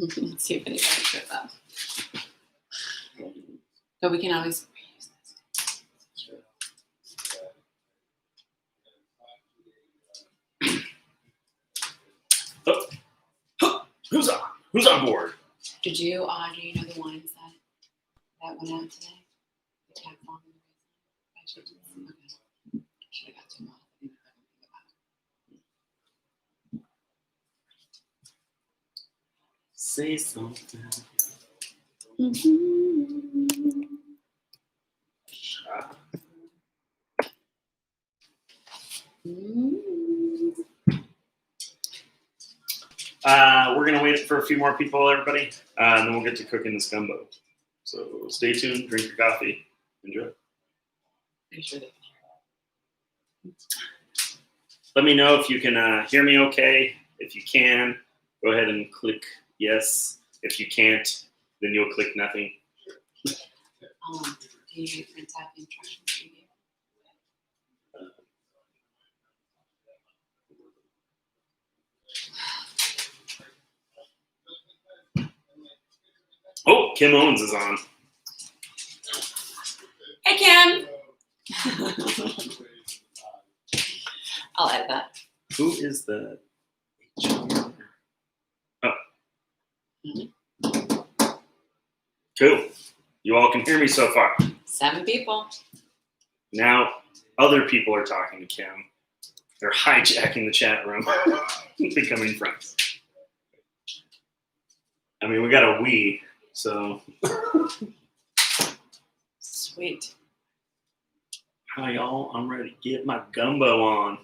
Let's see if anybody shows up. But we can always reuse this. Who's on board? Do you know the wines that went out today? The tag farm. Okay. Should have got some more. Say something. We're gonna wait for a few more people, everybody, and then we'll get to cooking this gumbo. So stay tuned, drink your coffee, enjoy. Make sure they can hear. Let me know if you can hear me okay. If you can, go ahead and click yes. If you can't, then you'll click nothing. Do you print out the instructions? Oh, Kim Owens is on. Hey, Kim. I'll add that. Who is the HR? Oh. Cool. You all can hear me so far. 7 people. Now, other people are talking to Kim. They're hijacking the chat room, becoming friends. I mean, we got a we, so. Sweet. Hi, y'all. I'm ready to get my gumbo on.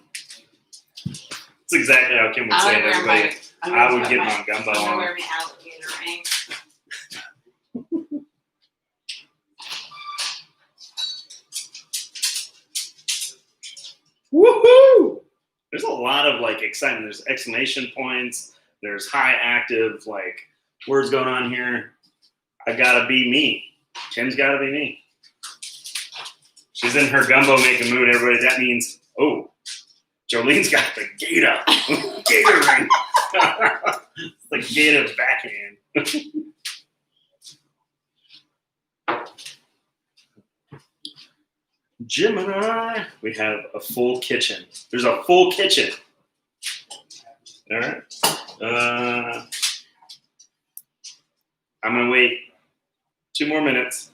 That's exactly how Kim would say it, everybody. I would get my gumbo on. I'm going to wear my alligator ring. Woohoo! There's a lot of excitement. There's exclamation points. There's high active words going on here. I gotta be me. Kim's gotta be me. She's in her gumbo making mood, everybody. That means, oh, Jolene's got the gator ring. It's the gator backhand. Gemini, we have a full kitchen. There's a full kitchen. All right. I'm going to wait 2 more minutes.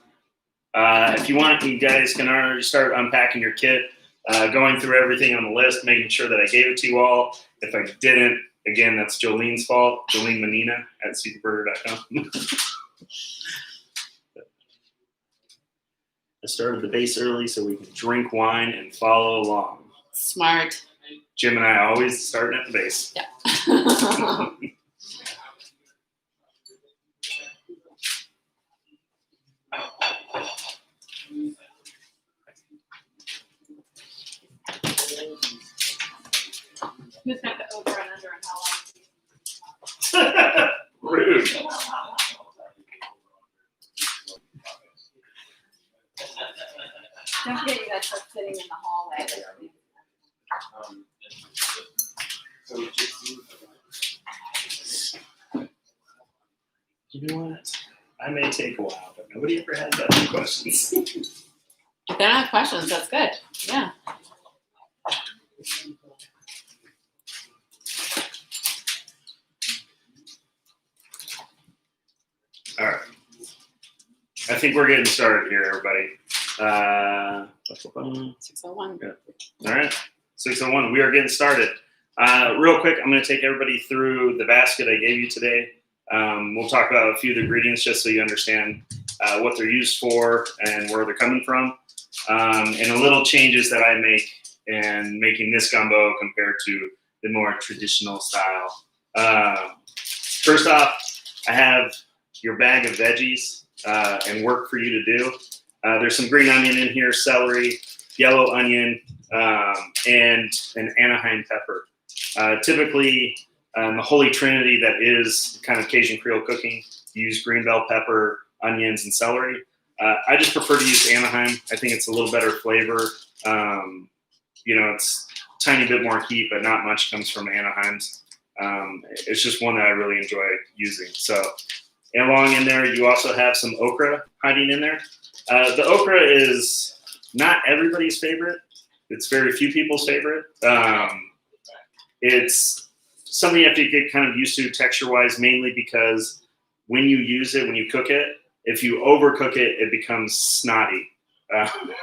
If you want, you guys can already start unpacking your kit, going through everything on the list, making sure that I gave it to you all. If I didn't, again, that's Jolene's fault. Jolene Menina at superburger.com. I started the base early so we can drink wine and follow along. Smart. Jim and I always starting at the base. Yeah. Who's got the over and under and how long? Rude. Don't forget you guys are sitting in the hallway. You know what? I may take a while, but nobody ever has that many questions. If they don't have questions, that's good. Yeah. All right. I think we're getting started here, everybody. 601. Yeah. All right. 601. We are getting started. Real quick, I'm going to take everybody through the basket I gave you today. We'll talk about a few of the ingredients just so you understand what they're used for and where they're coming from. And a little changes that I make in making this gumbo compared to the more traditional style. First off, I have your bag of veggies and work for you to do. There's some green onion in here, celery, yellow onion, and an Anaheim pepper. Typically, the holy trinity that is kind of Cajun Creole cooking, use green bell pepper, onions, and celery. I just prefer to use Anaheim. I think it's a little better flavor. It's a tiny bit more heat, but not much comes from Anaheim's. It's just one that I really enjoy using. So, and along in there, you also have some okra hiding in there. The okra is not everybody's favorite. It's very few people's favorite. It's something you have to get kind of used to texture-wise, mainly because when you use it, when you cook it, if you overcook it, it becomes snotty,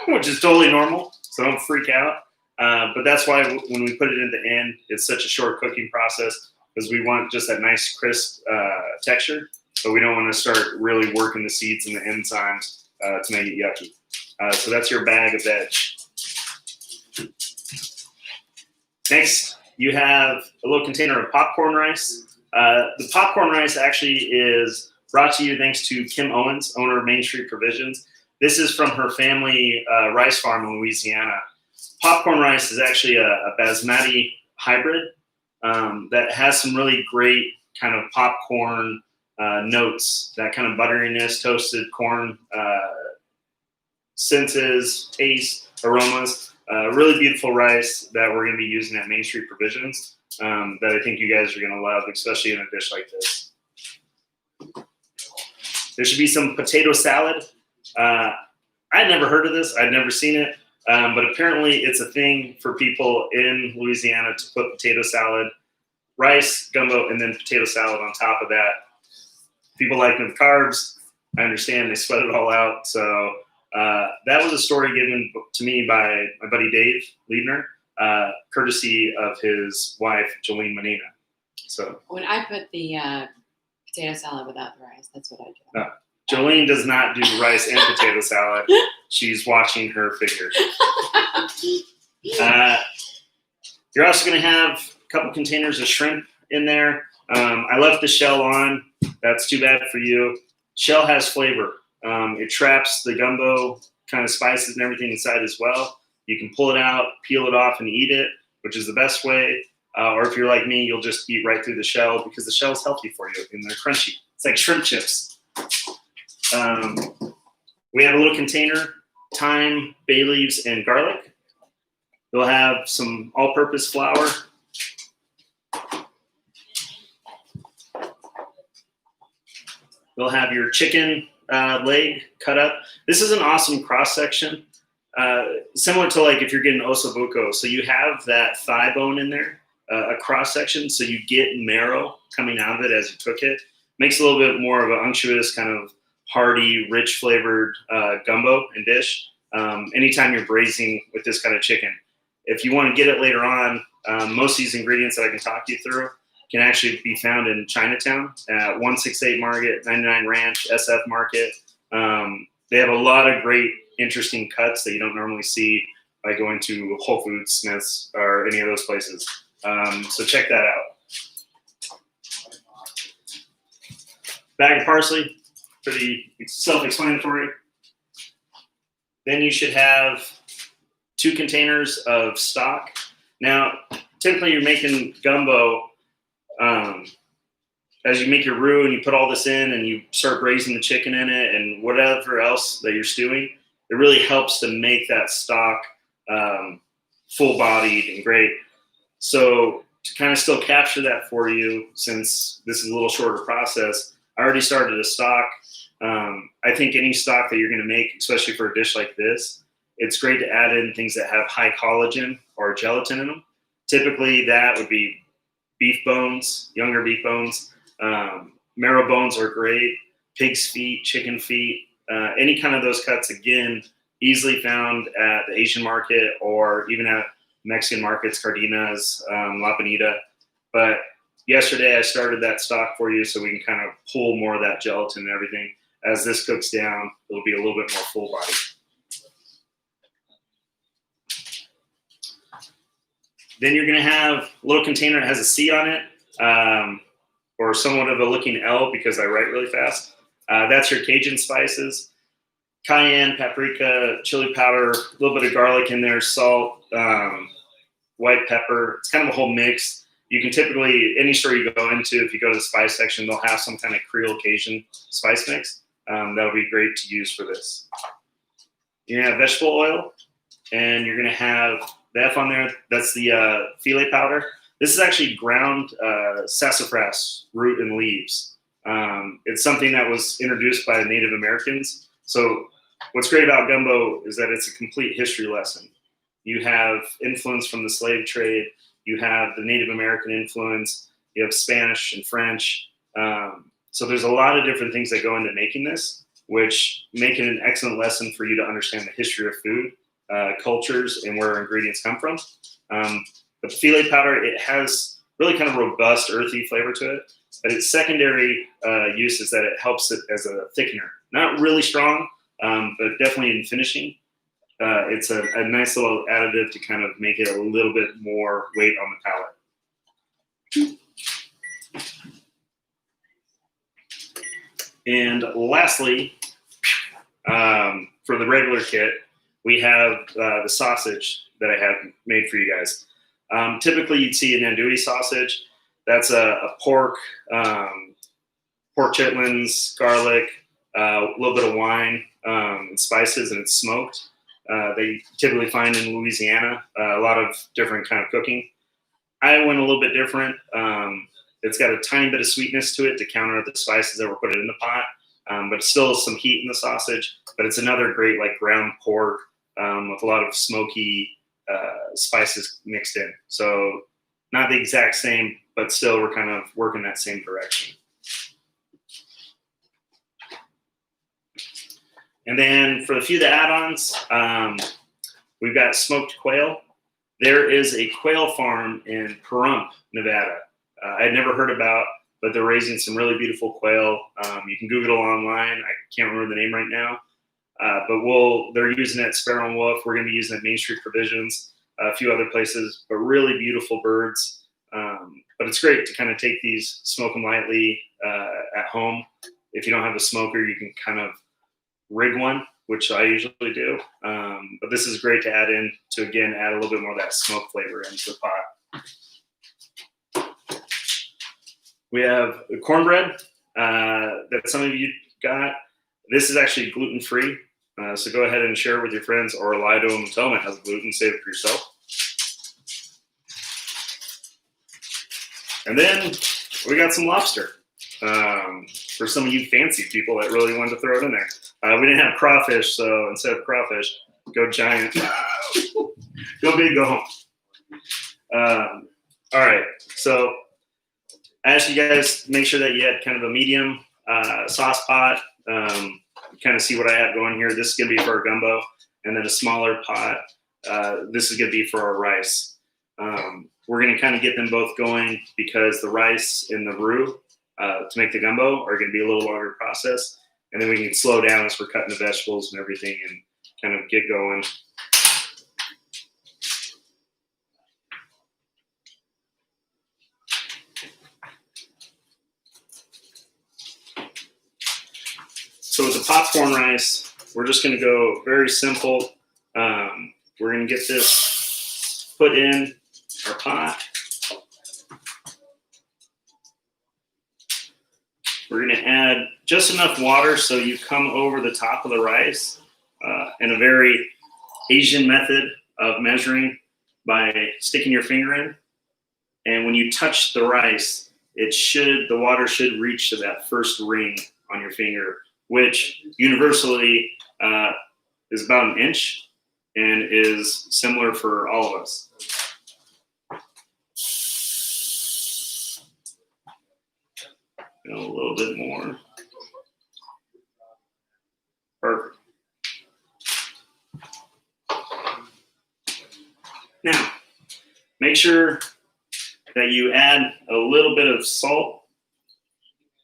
which is totally normal. So don't freak out. But that's why when we put it in the end, it's such a short cooking process because we want just that nice crisp texture, but we don't want to start really working the seeds and the enzymes to make it yucky. So that's your bag of veg. Next, you have a little container of popcorn rice. The popcorn rice actually is brought to you thanks to Kim Owens, owner of Main Street Provisions. This is from her family rice farm in Louisiana. Popcorn rice is actually a basmati hybrid that has some really great kind of popcorn notes, that kind of butteriness, toasted corn senses, taste, aromas. Really beautiful rice that we're going to be using at Main Street Provisions that I think you guys are going to love, especially in a dish like this. There should be some potato salad. I'd never heard of this. I'd never seen it. But apparently it's a thing for people in Louisiana to put potato salad, rice, gumbo, and then potato salad on top of that. People like them carbs. I understand they sweat it all out. So that was a story given to me by my buddy Dave Liebner, courtesy of his wife, Jolene Manina. So When I put the potato salad without the rice, that's what I do. Jolene does not do rice and potato salad. She's watching her figure. You're also going to have a couple containers of shrimp in there. I left the shell on. That's too bad for you. Shell has flavor. It traps the gumbo kind of spices and everything inside as well. You can pull it out, peel it off, and eat it, which is the best way. Or if you're like me, you'll just eat right through the shell because the shell is healthy for you and they're crunchy. It's like shrimp chips. We have a little container, thyme, bay leaves, and garlic. You'll have some all-purpose flour. You'll have your chicken leg cut up. This is an awesome cross-section, similar to like if you're getting ossobuco. So you have that thigh bone in there, a cross-section, so you get marrow coming out of it as you cook it. Makes a little bit more of an unctuous, kind of hearty, rich flavored gumbo and dish. Anytime you're braising with this kind of chicken. If you want to get it later on, most of these ingredients that I can talk you through can actually be found in Chinatown at 168 Market, 99 Ranch, SF Market. They have a lot of great, interesting cuts that you don't normally see by going to Whole Foods, Smith's, or any of those places. So check that out. Bag of parsley, pretty self-explanatory. Then you should have 2 containers of stock. Now, typically you're making gumbo. As you make your roux and you put all this in and you start braising the chicken in it and whatever else that you're stewing, it really helps to make that stock full-bodied and great. So to kind of still capture that for you, since this is a little shorter process, I already started a stock. I think any stock that you're going to make, especially for a dish like this, it's great to add in things that have high collagen or gelatin in them. Typically, that would be beef bones, younger beef bones. Marrow bones are great. Pig's feet, chicken feet, any kind of those cuts, again, easily found at the Asian market or even at Mexican markets, Cardenas, La Bonita. But yesterday I started that stock for you so we can kind of pull more of that gelatin and everything. As this cooks down, it'll be a little bit more full body. Then you're going to have a little container that has a C on it, or somewhat of a looking L because I write really fast. That's your Cajun spices, cayenne, paprika, chili powder, a little bit of garlic in there, salt, white pepper. It's kind of a whole mix. You can typically, any store you go into, if you go to the spice section, they'll have some kind of Creole Cajun spice mix. That would be great to use for this. You're going to have vegetable oil, and you're going to have the F on there. That's the filet powder. This is actually ground sassafras root and leaves. It's something that was introduced by the Native Americans. So what's great about gumbo is that it's a complete history lesson. You have influence from the slave trade. You have the Native American influence. You have Spanish and French. So there's a lot of different things that go into making this, which make it an excellent lesson for you to understand the history of food, cultures, and where ingredients come from. But the Filet powder, it has really kind of robust, earthy flavor to it. But its secondary use is that it helps it as a thickener. Not really strong, but definitely in finishing. It's a nice little additive to kind of make it a little bit more weight on the palate. And lastly, for the regular kit, we have the sausage that I have made for you guys. Typically, you'd see an andouille sausage. That's a pork, pork chitlins, garlic, a little bit of wine, and spices, and it's smoked. They typically find in Louisiana a lot of different kind of cooking. I went a little bit different. It's got a tiny bit of sweetness to it to counter the spices that were put in the pot, but still some heat in the sausage. But it's another great like ground pork with a lot of smoky spices mixed in. So not the exact same, but still we're kind of working that same direction. And then for a few of the add-ons, we've got smoked quail. There is a quail farm in Pahrump, Nevada. I had never heard about, but they're raising some really beautiful quail. You can Google it online. I can't remember the name right now. But they're using it at Sparrow and Wolf. We're going to be using it at Main Street Provisions, a few other places, but really beautiful birds. But it's great to kind of take these, smoke them lightly at home. If you don't have a smoker, you can kind of rig one, which I usually do. But this is great to add in to, again, add a little bit more of that smoke flavor into the pot. We have the cornbread that some of you got. This is actually gluten-free. So go ahead and share it with your friends or lie to them and tell them it has gluten. Save it for yourself. And then we got some lobster for some of you fancy people that really wanted to throw it in there. We didn't have crawfish, so instead of crawfish, go giant. Go big, go home. All right, so I asked you guys to make sure that you had kind of a medium sauce pot. Kind of see what I have going here. This is going to be for our gumbo, and then a smaller pot. This is going to be for our rice. We're going to kind of get them both going because the rice and the roux to make the gumbo are going to be a little longer process. And then we can slow down as we're cutting the vegetables and everything and kind of get going. So with the popcorn rice, we're just going to go very simple. We're going to get this put in our pot. We're going to add just enough water so you come over the top of the rice in a very Asian method of measuring by sticking your finger in. And when you touch the rice, the water should reach to that first ring on your finger, which universally is about an inch and is similar for all of us. And a little bit more. Perfect. Now, make sure that you add a little bit of salt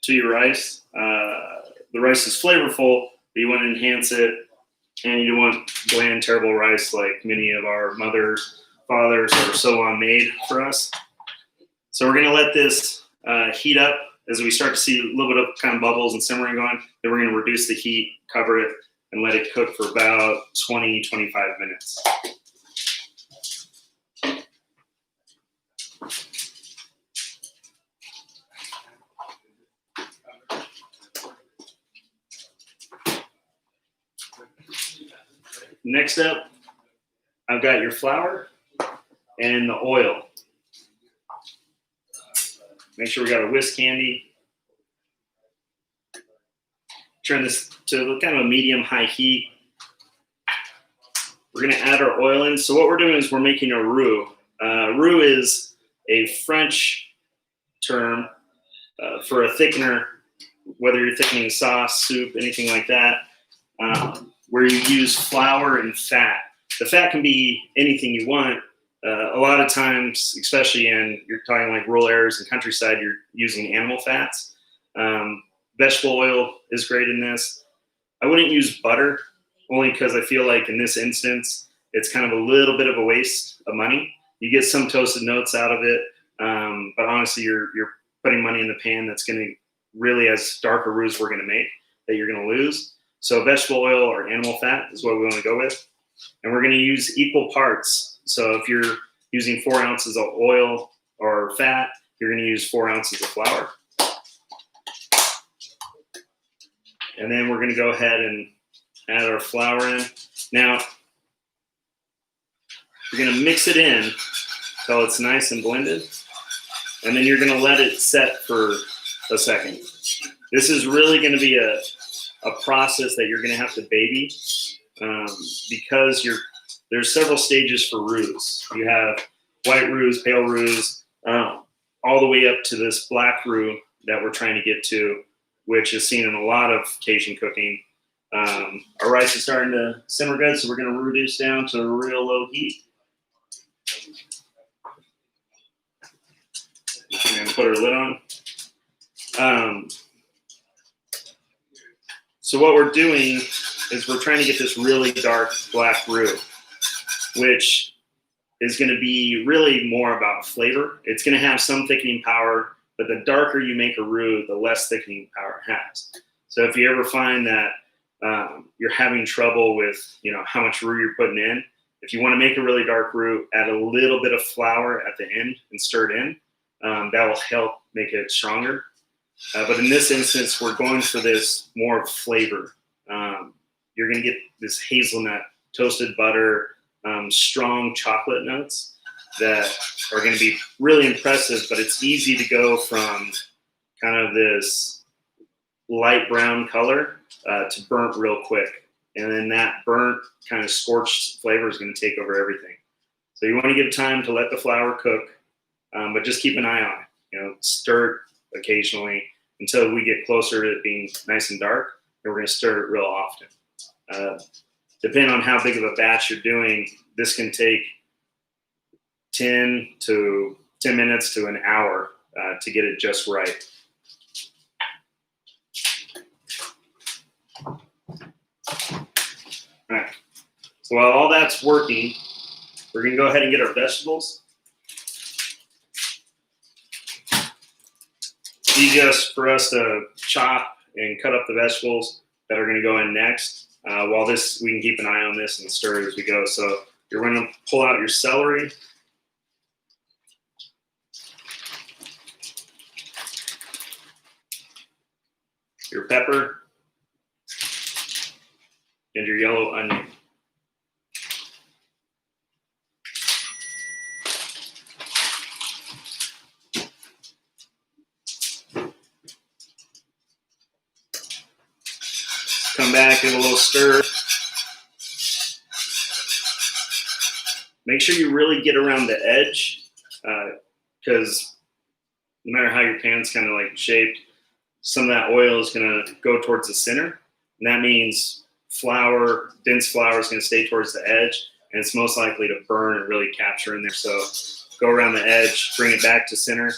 to your rice. The rice is flavorful, but you want to enhance it, and you don't want bland, terrible rice like many of our mothers, fathers, or so on made for us. So we're going to let this heat up as we start to see a little bit of kind of bubbles and simmering going. Then we're going to reduce the heat, cover it, and let it cook for about 20, 25 minutes. Next up, I've got your flour and the oil. Make sure we got our whisk handy. Turn this to kind of a medium-high heat. We're gonna add our oil in. So what we're doing is we're making a roux. Roux is a French term for a thickener, whether you're thickening sauce, soup, anything like that, where you use flour and fat. The fat can be anything you want. A lot of times, especially you're talking like rural areas and countryside, you're using animal fats. Vegetable oil is great in this. I wouldn't use butter, only because I feel like in this instance, it's kind of a little bit of a waste of money. You get some toasted notes out of it, but honestly, you're putting money in the pan that's going to really, as darker roux we're going to make, that you're going to lose. So vegetable oil or animal fat is what we want to go with. And we're going to use equal parts. So if you're using 4 ounces of oil or fat, you're going to use 4 ounces of flour. And then we're going to go ahead and add our flour in. Now, you're going to mix it in until it's nice and blended. And then you're going to let it set for a second. This is really going to be a process that you're going to have to baby because there's several stages for roux. You have white roux, pale roux, all the way up to this black roux that we're trying to get to, which is seen in a lot of Cajun cooking. Our rice is starting to simmer good, so we're going to reduce down to a real low heat. We're going to put our lid on. So what we're doing is we're trying to get this really dark black roux, which is going to be really more about flavor. It's going to have some thickening power, but the darker you make a roux, the less thickening power it has. So if you ever find that you're having trouble with, how much roux you're putting in, if you want to make a really dark roux, add a little bit of flour at the end and stir it in. That will help make it stronger. But in this instance, we're going for this more flavor. You're going to get this hazelnut, toasted butter, strong chocolate notes that are going to be really impressive, but it's easy to go from kind of this light brown color to burnt real quick. And then that burnt kind of scorched flavor is going to take over everything. So you want to give time to let the flour cook, but just keep an eye on it. Stir it occasionally until we get closer to it being nice and dark, and we're going to stir it real often. Depending on how big of a batch you're doing, this can take 10 minutes to an hour to get it just right. All right. So while all that's working, we're going to go ahead and get our vegetables. It's easiest for us to chop and cut up the vegetables that are going to go in next. While we can keep an eye on this and stir it as we go. So you're going to pull out your celery. Your pepper. And your yellow onion. Come back, give a little stir. Make sure you really get around the edge, because no matter how your pan's kind of like shaped, some of that oil is going to go towards the center. And that means dense flour is going to stay towards the edge, and it's most likely to burn and really capture in there. So go around the edge, bring it back to center.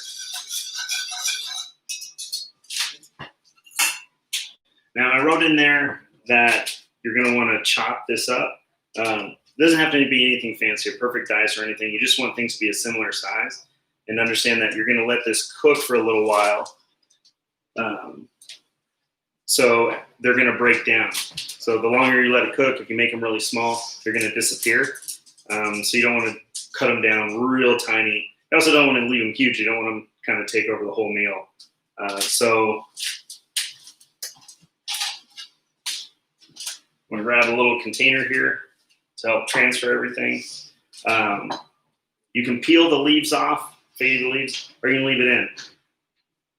Now I wrote in there that you're going to want to chop this up. It doesn't have to be anything fancy, a perfect dice or anything. You just want things to be a similar size, and understand that you're going to let this cook for a little while. So they're going to break down. So the longer you let it cook, if you make them really small, they're going to disappear. So you don't want to cut them down real tiny. You also don't want to leave them huge. You don't want them kind of take over the whole meal. So I'm going to grab a little container here to help transfer everything. You can peel the leaves off, fade the leaves, or you can leave it in.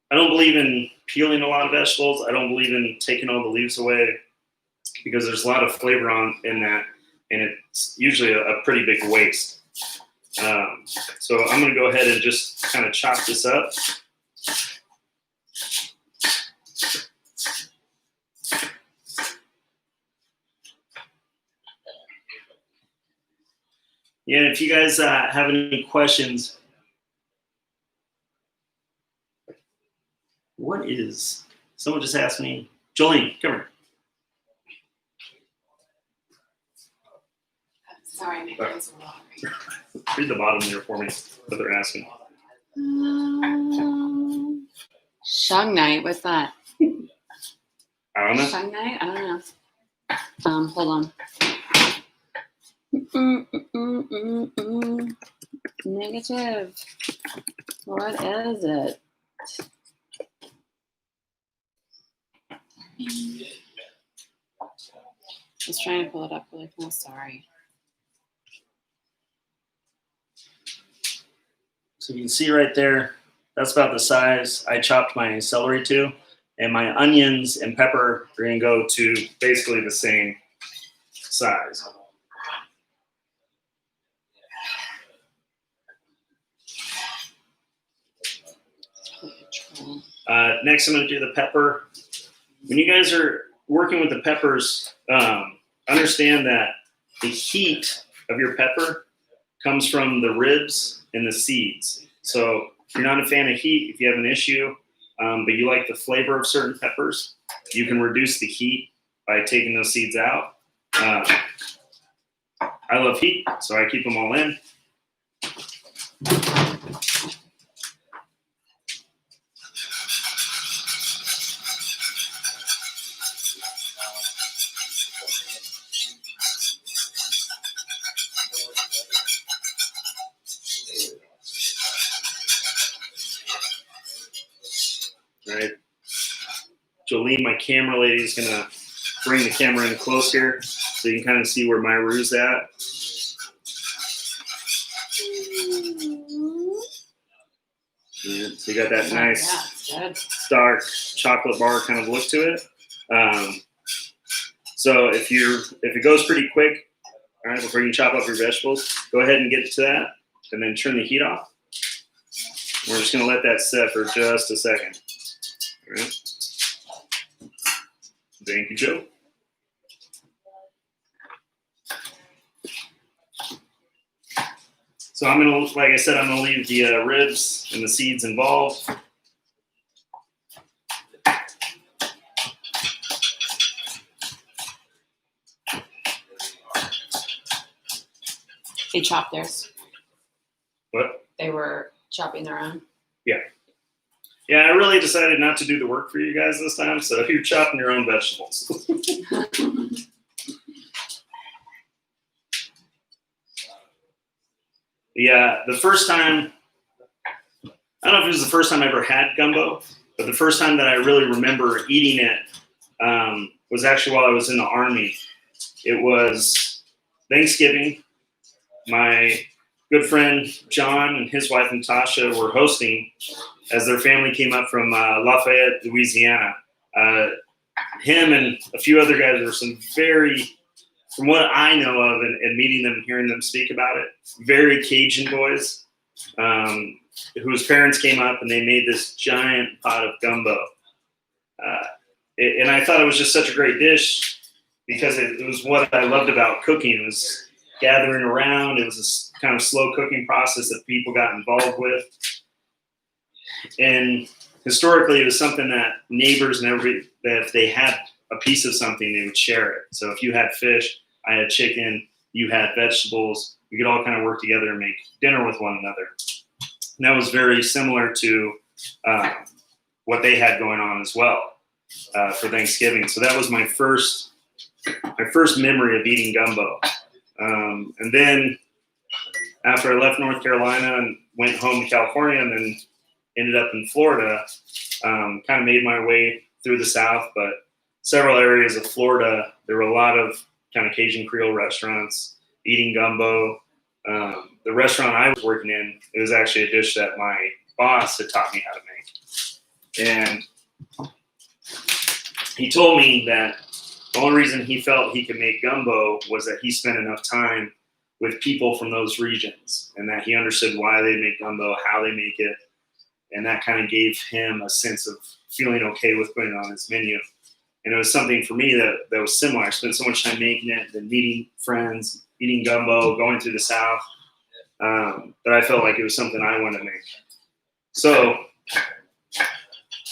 I don't believe in peeling a lot of vegetables. I don't believe in taking all the leaves away because there's a lot of flavor in that, and it's usually a pretty big waste. So I'm going to go ahead and just kind of chop this up. Yeah, if you guys have any questions, someone just asked me, Jolene, come here. Sorry, my eyes are watering. Read the bottom there for me, what they're asking. Shung Night, what's that? I don't know. Shung Night? I don't know. Hold on. Negative. What is it? I was trying to pull it up really fast. Sorry. So you can see right there, that's about the size I chopped my celery to, and my onions and pepper are going to go to basically the same size. Next, I'm going to do the pepper. When you guys are working with the peppers, understand that the heat of your pepper comes from the ribs and the seeds. So if you're not a fan of heat, if you have an issue, but you like the flavor of certain peppers, you can reduce the heat by taking those seeds out. I love heat, so I keep them all in. All right. Jolene, my camera lady, is going to bring the camera in close here so you can kind of see where my roo's at. Yeah, so you got that nice dark chocolate bar kind of look to it. So if it goes pretty quick, all right, before you chop up your vegetables, go ahead and get to that and then turn the heat off. We're just going to let that set for just a second. All right. Thank you, Joe. So I'm going to, like I said, I'm going to leave the ribs and the seeds involved. They chopped theirs. What? They were chopping their own. Yeah. Yeah, I really decided not to do the work for you guys this time, so you're chopping your own vegetables. Yeah, the first time, I don't know if it was the first time I ever had gumbo, but the first time that I really remember eating it was actually while I was in the Army. It was Thanksgiving. My good friend John and his wife Natasha were hosting as their family came up from Lafayette, Louisiana. Him and a few other guys were some very, from what I know of and meeting them and hearing them speak about it, very Cajun boys whose parents came up and they made this giant pot of gumbo. And I thought it was just such a great dish because it was what I loved about cooking. It was gathering around. It was a kind of slow cooking process that people got involved with. And historically, it was something that neighbors and everybody, that if they had a piece of something, they would share it. So if you had fish, I had chicken, you had vegetables, we could all kind of work together and make dinner with one another. And that was very similar to what they had going on as well for Thanksgiving. So that was my first memory of eating gumbo. And then after I left North Carolina and went home to California and then ended up in Florida, kind of made my way through the South, but several areas of Florida, there were a lot of kind of Cajun Creole restaurants eating gumbo. The restaurant I was working in, it was actually a dish that my boss had taught me how to make. And he told me that the only reason he felt he could make gumbo was that he spent enough time with people from those regions and that he understood why they make gumbo, how they make it. And that kind of gave him a sense of feeling okay with putting it on his menu. And it was something for me that was similar. I spent so much time making it, then meeting friends, eating gumbo, going through the South, that I felt like it was something I wanted to make. So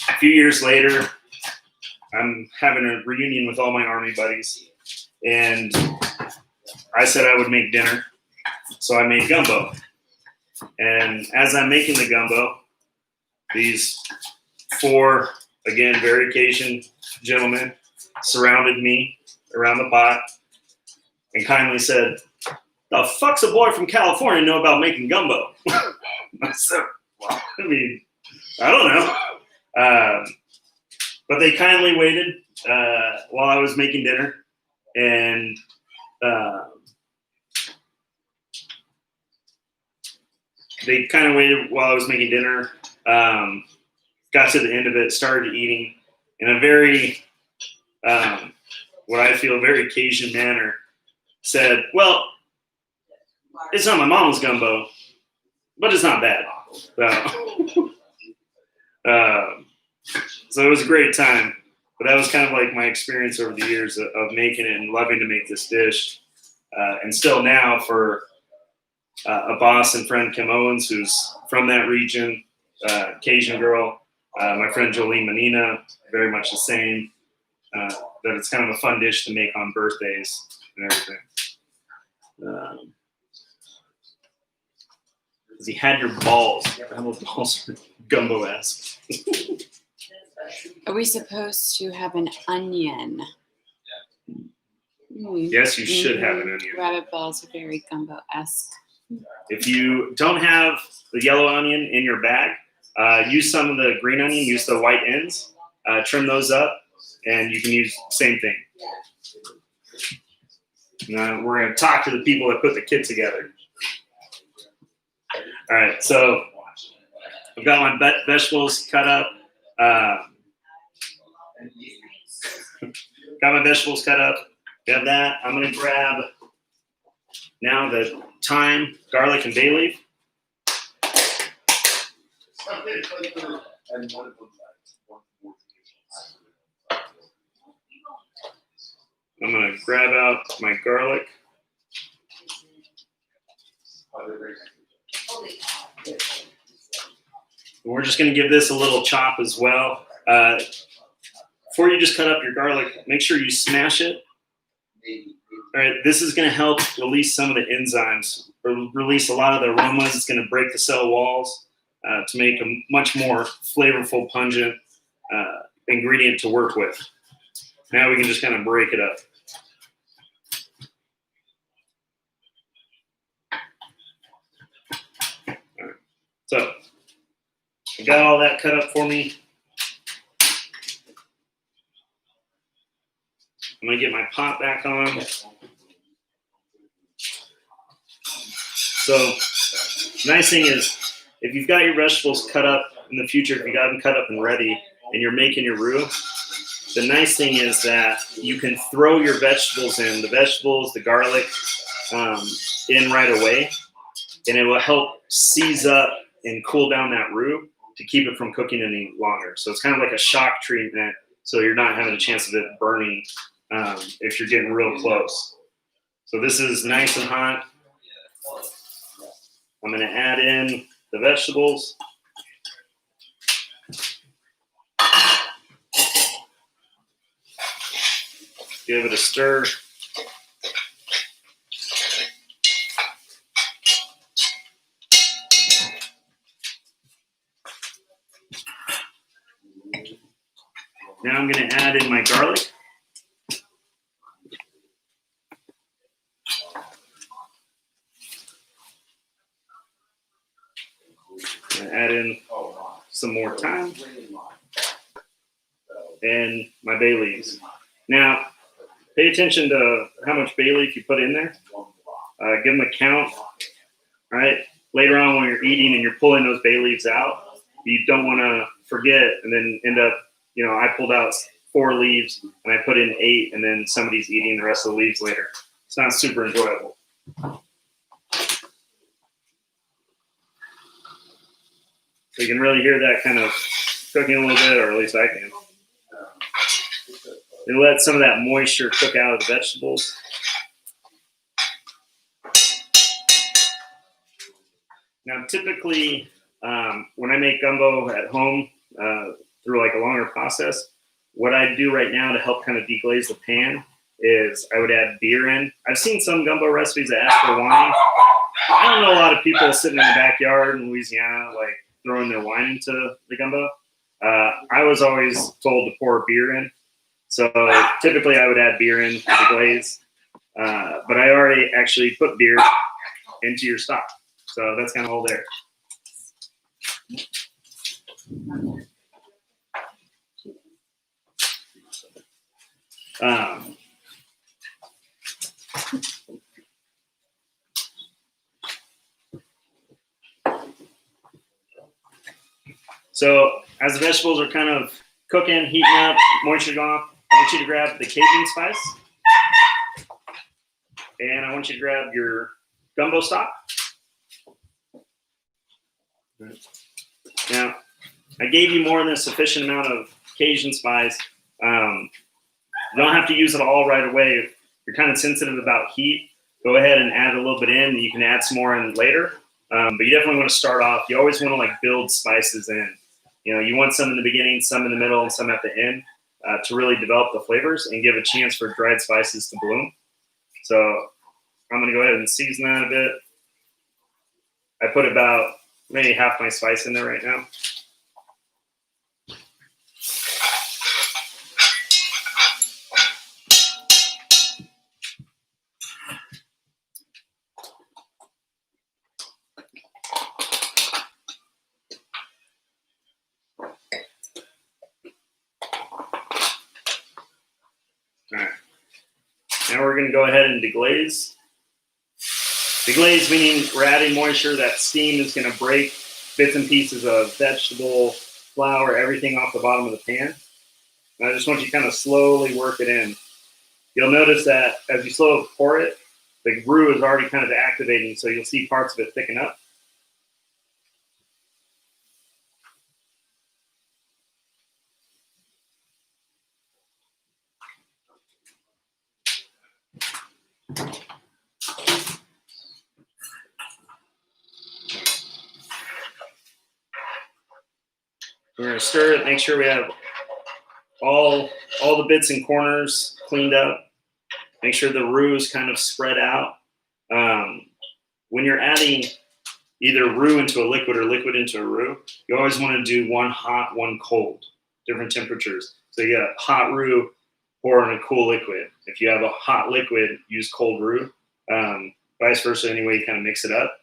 a few years later, I'm having a reunion with all my Army buddies, and I said I would make dinner. So I made gumbo. And as I'm making the gumbo, these 4, again, very Cajun gentlemen surrounded me around the pot and kindly said, "The fuck's a boy from California know about making gumbo?" I said, well, I mean, I don't know. But they kindly waited while I was making dinner. And they kind of waited while I was making dinner. Got to the end of it, started eating in a very, what I feel, very Cajun manner. Said, "Well, it's not my mom's gumbo, but it's not bad." So it was a great time. But that was kind of like my experience over the years of making it and loving to make this dish. And still now for a boss and friend, Kim Owens, who's from that region, Cajun girl, my friend Jolene Menina, very much the same, that it's kind of a fun dish to make on birthdays and everything. Because he had your balls. How those balls are gumbo-esque. Are we supposed to have an onion? Yes, you should have an onion. Rabbit balls are very gumbo-esque. If you don't have the yellow onion in your bag, use some of the green onion, use the white ends, trim those up, and you can use the same thing. Now, we're going to talk to the people that put the kit together. All right, so I've got my vegetables cut up. Got my vegetables cut up. Got that. I'm going to grab now the thyme, garlic, and bay leaf. I'm going to grab out my garlic. We're just going to give this a little chop as well. Before you just cut up your garlic, make sure you smash it. All right, this is going to help release some of the enzymes, or release a lot of the aromas. It's going to break the cell walls to make a much more flavorful, pungent ingredient to work with. Now we can just kind of break it up. All right. So I got all that cut up for me. I'm going to get my pot back on. So, nice thing is, if you've got your vegetables cut up in the future, if you got them cut up and ready, and you're making your roux, the nice thing is that you can throw your vegetables in, the vegetables, the garlic, in right away, and it will help seize up and cool down that roux to keep it from cooking any longer. So it's kind of like a shock treatment, so you're not having a chance of it burning if you're getting real close. So this is nice and hot. I'm going to add in the vegetables. Give it a stir. Now I'm going to add in my garlic. Add in some more thyme and my bay leaves. Now, pay attention to how much bay leaf you put in there. Give them a count. All right. Later on, when you're eating and you're pulling those bay leaves out, you don't want to forget and then end up, I pulled out 4 leaves and I put in 8, and then somebody's eating the rest of the leaves later. It's not super enjoyable. So you can really hear that kind of cooking a little bit, or at least I can. And let some of that moisture cook out of the vegetables. Now, typically, when I make gumbo at home through like a longer process, what I do right now to help kind of deglaze the pan is I would add beer in. I've seen some gumbo recipes that ask for wine. I don't know a lot of people sitting in the backyard in Louisiana like throwing their wine into the gumbo. I was always told to pour beer in. So typically I would add beer in to the glaze. But I already actually put beer into your stock. So that's kind of all there. So as the vegetables are kind of cooking, heating up, moisture going off, I want you to grab the Cajun spice. And I want you to grab your gumbo stock. Now, I gave you more than a sufficient amount of Cajun spice. You don't have to use it all right away. If you're kind of sensitive about heat, go ahead and add a little bit in. You can add some more in later. But you definitely want to start off. You always want to like build spices in. You want some in the beginning, some in the middle, and some at the end to really develop the flavors and give a chance for dried spices to bloom. So I'm going to go ahead and season that a bit. I put about maybe half my spice in there right now. All right. Now we're going to go ahead and deglaze. Deglaze meaning we're adding moisture. That steam is going to break bits and pieces of vegetable, flour, everything off the bottom of the pan. And I just want you to kind of slowly work it in. You'll notice that as you slowly pour it, the roux is already kind of activating, so you'll see parts of it thicken up. We're going to stir it, make sure we have all the bits and corners cleaned up. Make sure the roux is kind of spread out. When you're adding either roux into a liquid or liquid into a roux, you always want to do one hot, one cold, different temperatures. So you got hot roux, pour in a cool liquid. If you have a hot liquid, use cold roux. Vice versa, anyway, you kind of mix it up.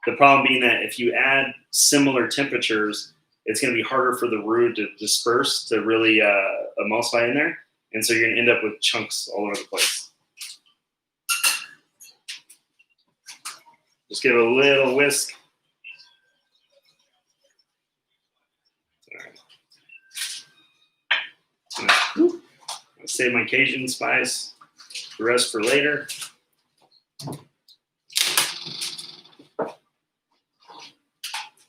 The problem being that if you add similar temperatures, it's going to be harder for the roux to disperse, to really emulsify in there. And so you're going to end up with chunks all over the place. Just give it a little whisk. All right. I'll save my Cajun spice, the rest for later.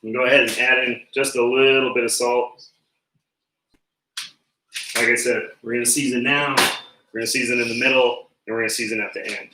And go ahead and add in just a little bit of salt. Like I said, we're going to season now, we're going to season in the middle, and we're going to season at the end.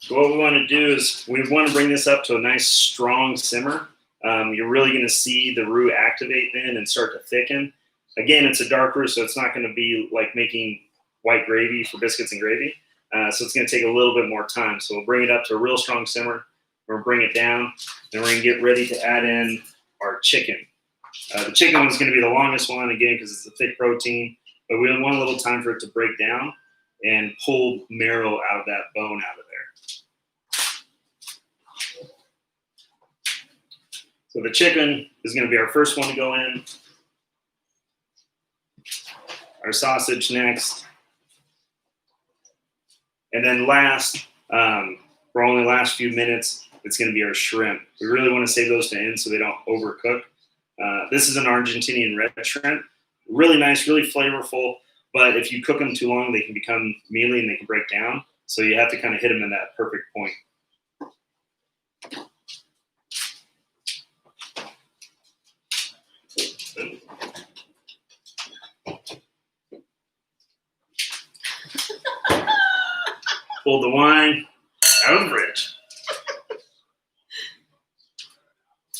So what we want to do is we want to bring this up to a nice strong simmer. You're really going to see the roux activate then and start to thicken. Again, it's a dark roux, so it's not going to be like making white gravy for biscuits and gravy. So it's going to take a little bit more time. So we'll bring it up to a real strong simmer. We're going to bring it down. Then we're going to get ready to add in our chicken. The chicken one's going to be the longest one, again, because it's a thick protein. But we want a little time for it to break down and pull marrow out of that bone out of there. So the chicken is going to be our first one to go in. Our sausage next. And then last, for only the last few minutes, it's going to be our shrimp. We really want to save those to end so they don't overcook. This is an Argentinian red shrimp. Really nice, really flavorful. But if you cook them too long, they can become mealy and they can break down. So you have to kind of hit them in that perfect point. Pull the wine out of the fridge.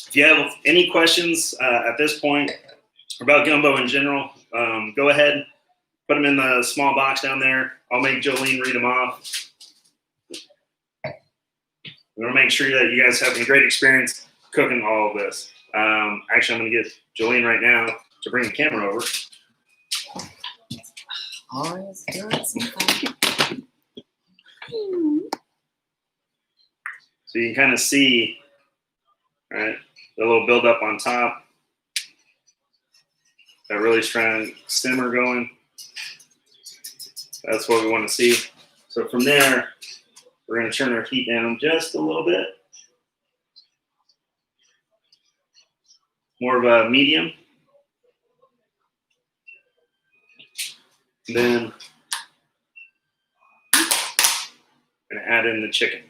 If you have any questions at this point about gumbo in general, go ahead, put them in the small box down there. I'll make Jolene read them off. We want to make sure that you guys have a great experience cooking all of this. Actually, I'm going to get Jolene right now to bring the camera over. Always doing something. So you can kind of see, right, the little buildup on top. That really strong simmer going. That's what we want to see. So from there, we're going to turn our heat down just a little bit. More of a medium. And then I'm going to add in the chicken.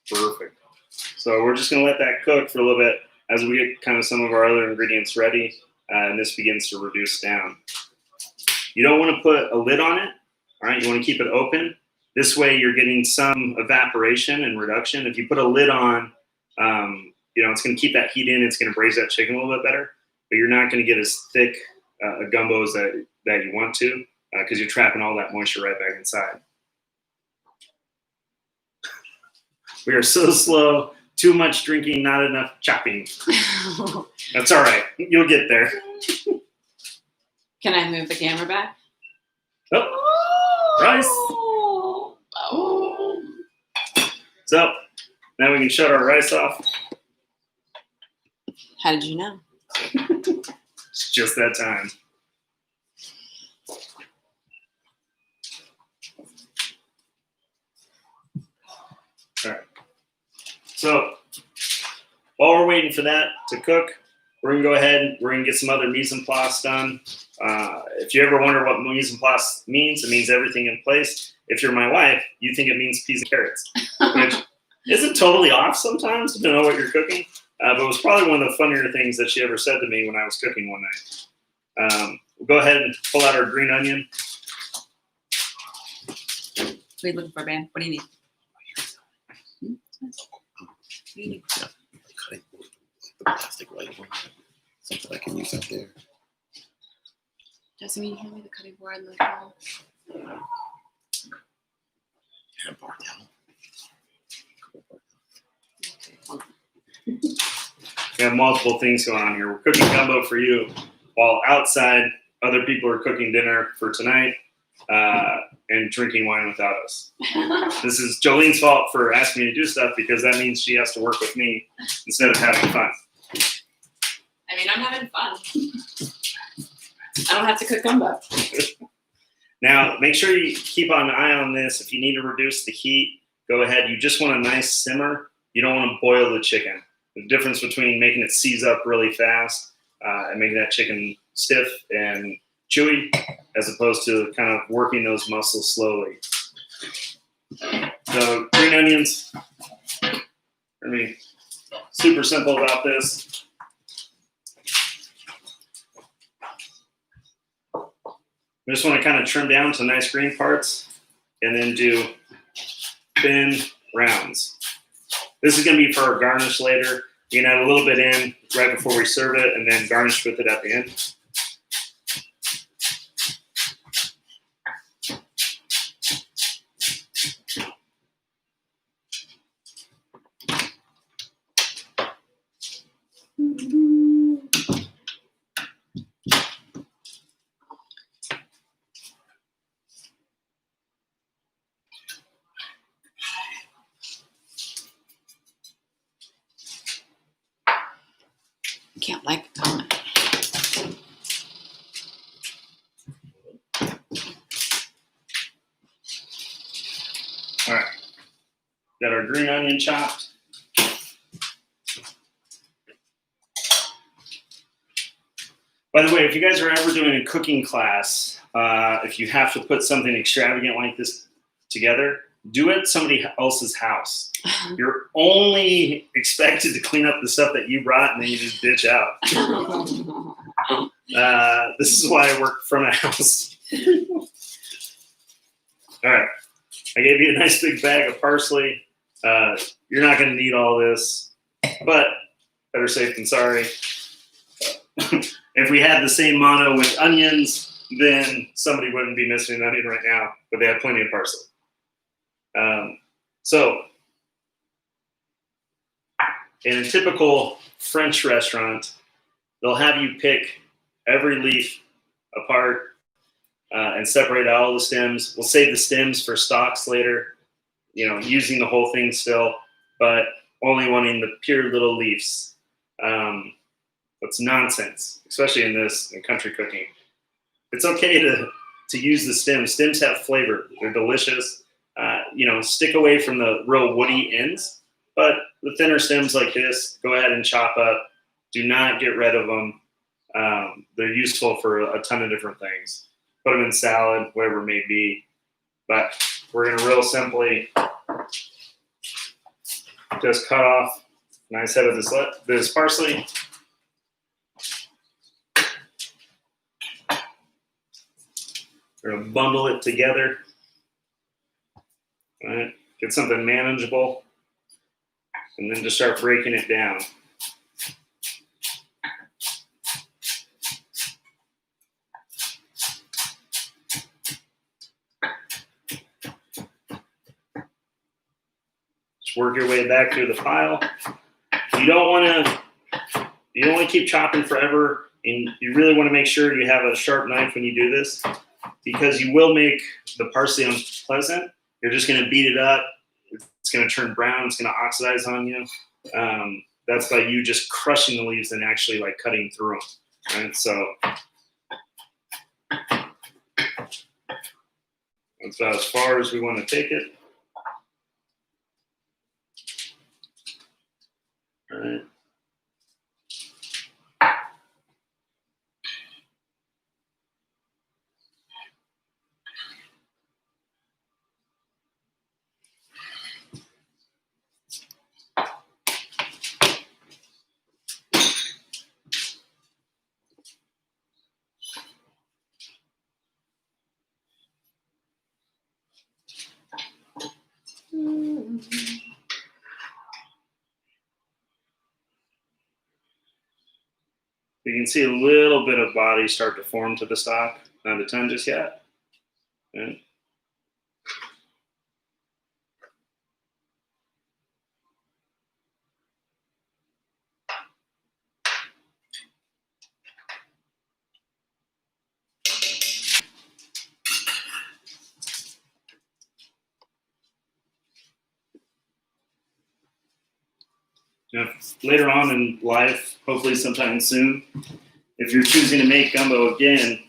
Perfect. So we're just going to let that cook for a little bit as we get kind of some of our other ingredients ready, and this begins to reduce down. You don't want to put a lid on it, all right? You want to keep it open. This way you're getting some evaporation and reduction. If you put a lid on, it's going to keep that heat in. It's going to braise that chicken a little bit better, but you're not going to get as thick a gumbo as that you want to because you're trapping all that moisture right back inside. We are so slow. Too much drinking, not enough chopping. That's all right. You'll get there. Can I move the camera back? Oh, rice. Oh. So now we can shut our rice off. How did you know? It's just that time. All right. So while we're waiting for that to cook, we're going to go ahead. We're going to get some other mise en place done. If you ever wonder what mise en place means, it means everything in place. If you're my wife, you think it means peas and carrots, which isn't totally off sometimes, depending on what you're cooking. But it was probably one of the funnier things that she ever said to me when I was cooking one night. We'll go ahead and pull out our green onion. What are you looking for, Ben? What do you need? What do you need? Cutting board, the plastic white one, something I can use out there. Doesn't mean you hand me the cutting board and like, oh. And bar down. We have multiple things going on here. We're cooking gumbo for you, while outside other people are cooking dinner for tonight and drinking wine without us. This is Jolene's fault for asking me to do stuff because that means she has to work with me instead of having fun. I mean, I'm having fun. I don't have to cook gumbo. Now, make sure you keep an eye on this. If you need to reduce the heat, go ahead. You just want a nice simmer. You don't want to boil the chicken. The difference between making it seize up really fast and making that chicken stiff and chewy, as opposed to kind of working those muscles slowly. So green onions, I mean, super simple about this. We just want to kind of trim down to nice green parts and then do thin rounds. This is going to be for our garnish later. You can add a little bit in right before we serve it and then garnish with it at the end. can't like a comment. All right. Got our green onion chopped. By the way, if you guys are ever doing a cooking class, if you have to put something extravagant like this together, do it at somebody else's house. You're only expected to clean up the stuff that you brought, and then you just ditch out. This is why I work from a house. All right. I gave you a nice big bag of parsley. You're not going to need all this, but better safe than sorry. If we had the same mono with onions, then somebody wouldn't be missing an onion right now, but they have plenty of parsley. So in a typical French restaurant, they'll have you pick every leaf apart and separate out all the stems. We'll save the stems for stalks later, using the whole thing still, but only wanting the pure little leaves. That's nonsense, especially in country cooking. It's okay to use the stems. Stems have flavor. They're delicious. Stick away from the real woody ends, but the thinner stems like this, go ahead and chop up. Do not get rid of them. They're useful for a ton of different things. Put them in salad, whatever it may be. But we're going to real simply just cut off a nice head of this parsley. We're going to bundle it together. All right, get something manageable, and then just start breaking it down. Just work your way back through the pile. You don't want to keep chopping forever, and you really want to make sure you have a sharp knife when you do this, because you will make the parsley unpleasant. You're just going to beat it up. It's going to turn brown. It's going to oxidize on you. That's by you just crushing the leaves and actually like cutting through them. Right? So that's about as far as we want to take it. All right. You can see a little bit of body start to form to the stock, not a ton just yet. Okay. Now, later on in life, hopefully sometime soon, if you're choosing to make gumbo again,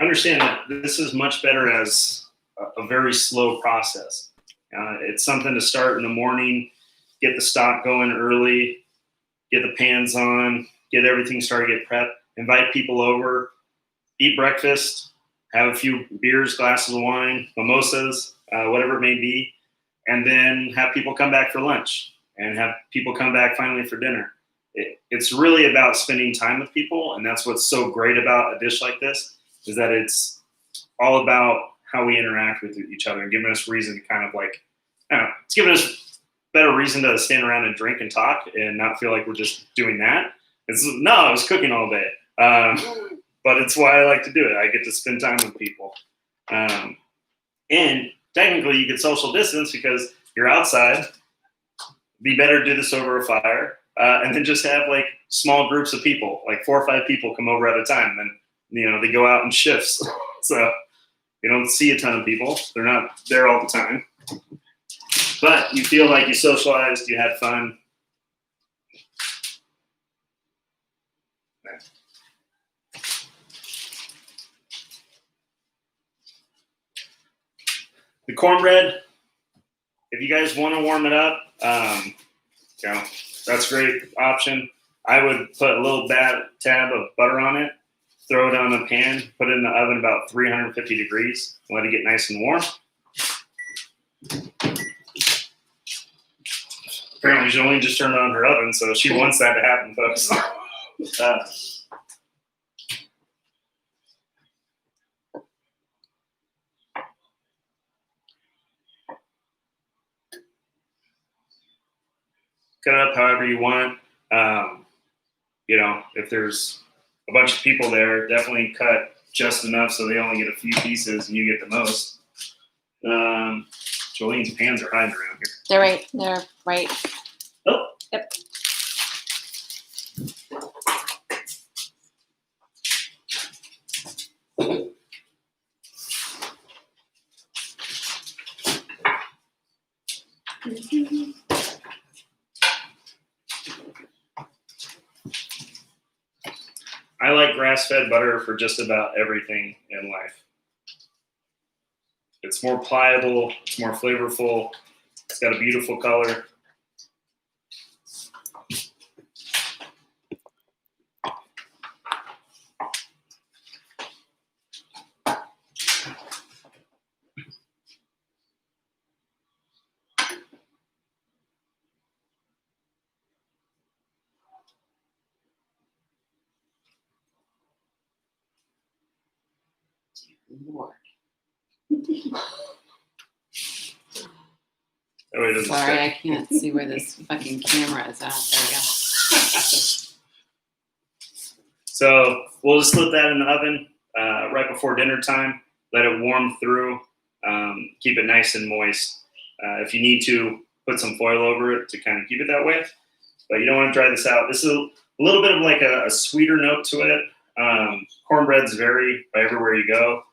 understand that this is much better as a very slow process. It's something to start in the morning, get the stock going early, get the pans on, get everything started, get prepped, invite people over, eat breakfast, have a few beers, glasses of wine, mimosas, whatever it may be, and then have people come back for lunch. And have people come back finally for dinner. It's really about spending time with people, and that's what's so great about a dish like this, is that it's all about how we interact with each other and giving us reason to kind of like, I don't know, it's giving us better reason to stand around and drink and talk and not feel like we're just doing that. I was cooking all day, but it's why I like to do it. I get to spend time with people. And technically you get social distance because you're outside. Be better to do this over a fire, and then just have like small groups of people, like 4 or 5 people come over at a time. And they go out in shifts, so you don't see a ton of people. They're not there all the time, but you feel like you socialized, you had fun. The cornbread, if you guys want to warm it up, that's a great option. I would put a little tab of butter on it, throw it on a pan, put it in the oven about 350 degrees, and let it get nice and warm. Apparently, Jolene just turned on her oven, so she wants that to happen, folks. Cut it up however you want. If there's a bunch of people there, definitely cut just enough so they only get a few pieces and you get the most. Jolene's pans are hiding around here. They're right. Oh. Yep. I like grass-fed butter for just about everything in life. It's more pliable, it's more flavorful, it's got a beautiful color. Lord. That way it doesn't Sorry, I stick. can't see where this fucking camera is at. There we go. So we'll just slip that in the oven right before dinner time. Let it warm through. Keep it nice and moist. If you need to, put some foil over it to kind of keep it that way. But you don't want to dry this out. This is a little bit of like a sweeter note to it. Cornbreads vary by everywhere you go.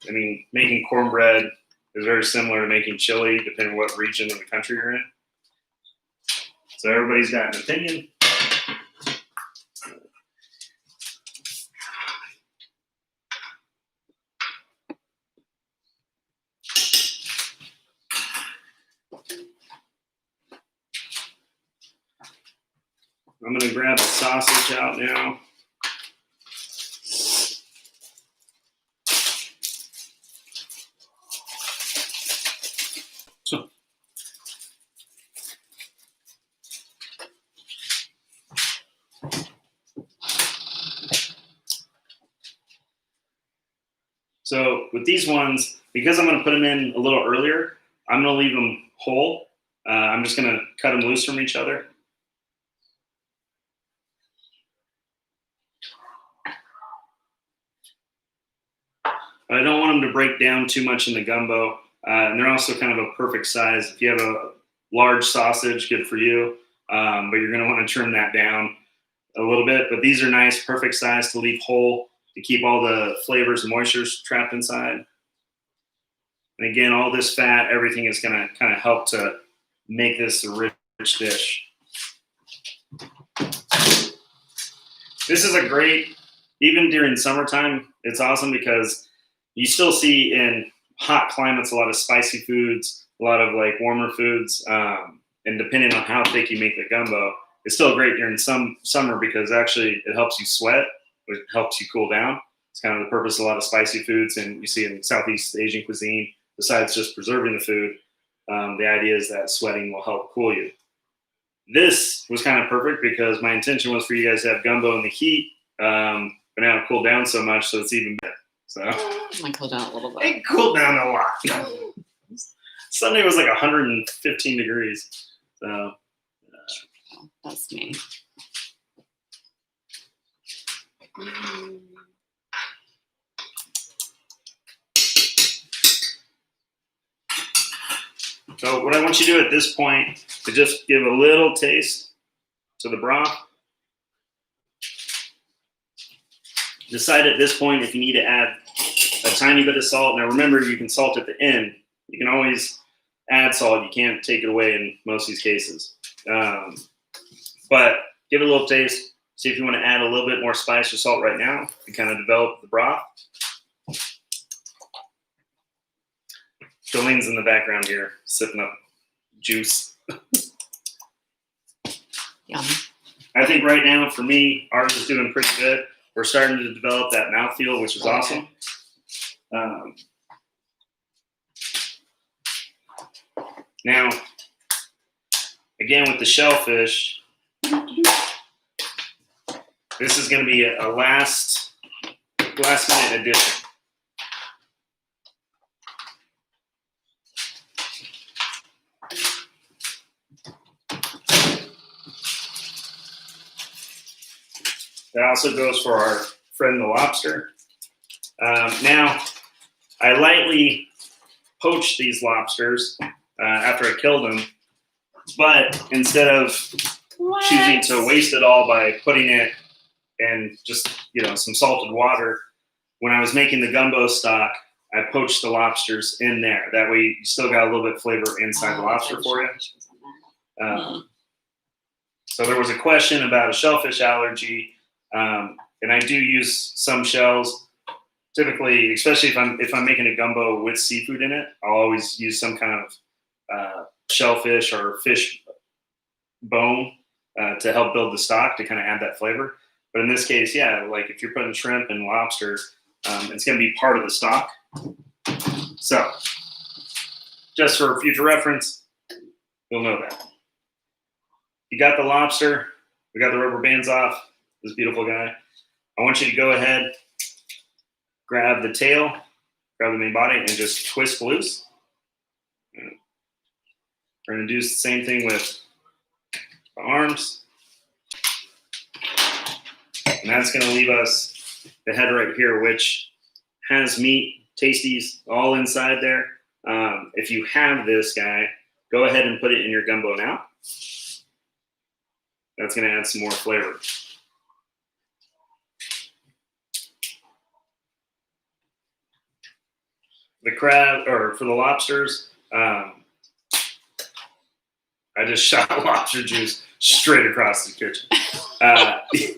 I mean, making cornbread is very similar to making chili, depending on what region of the country you're in. So everybody's got an opinion. I'm going to grab the sausage out now. So with these ones, because I'm going to put them in a little earlier, I'm going to leave them whole. I'm just going to cut them loose from each other. But I don't want them to break down too much in the gumbo. And they're also kind of a perfect size. If you have a large sausage, good for you. But you're going to want to trim that down a little bit. But these are nice, perfect size to leave whole, to keep all the flavors and moistures trapped inside. And again, all this fat, everything is going to kind of help to make this a rich dish. This is a great, even during summertime, it's awesome because you still see in hot climates a lot of spicy foods, a lot of like warmer foods, and depending on how thick you make the gumbo, it's still great during summer because actually it helps you sweat, it helps you cool down. It's kind of the purpose of a lot of spicy foods, and you see in Southeast Asian cuisine, besides just preserving the food, the idea is that sweating will help cool you. This was kind of perfect because my intention was for you guys to have gumbo in the heat, but now it cooled down so much, so it's even better. So It might cool down a little bit. it cooled down a lot. Sunday was like 115 degrees. So Oh, that's me. So what I want you to do at this point is just give a little taste to the broth. Decide at this point if you need to add a tiny bit of salt. Now remember, you can salt at the end. You can always add salt. You can't take it away in most of these cases. But give it a little taste. See if you want to add a little bit more spice or salt right now to kind of develop the broth. Jolene's in the background here, sipping up juice. Yum. I think right now, for me, ours is doing pretty good. We're starting to develop that mouthfeel, which is awesome. Now, again, with the shellfish, this is going to be a last minute addition. That also goes for our friend the lobster. Now, I lightly poached these lobsters after I killed them, but instead of choosing to waste it all by putting it in just some salted water, when I was making the gumbo stock, I poached the lobsters in there. That way, you still got a little bit of flavor inside the lobster for you. So there was a question about a shellfish allergy. And I do use some shells. Typically, especially if I'm making a gumbo with seafood in it, I'll always use some kind of shellfish or fish bone to help build the stock to kind of add that flavor. But in this case, yeah, like if you're putting shrimp and lobster, it's going to be part of the stock. So, just for future reference, you'll know that. You got the lobster. We got the rubber bands off. This beautiful guy. I want you to go ahead, grab the tail, grab the main body, and just twist loose. We're going to do the same thing with the arms. And that's going to leave us the head right here, which has meat, tasties, all inside there. If you have this guy, go ahead and put it in your gumbo now. That's going to add some more flavor. The crab, or for the lobsters, I just shot lobster juice straight across the kitchen.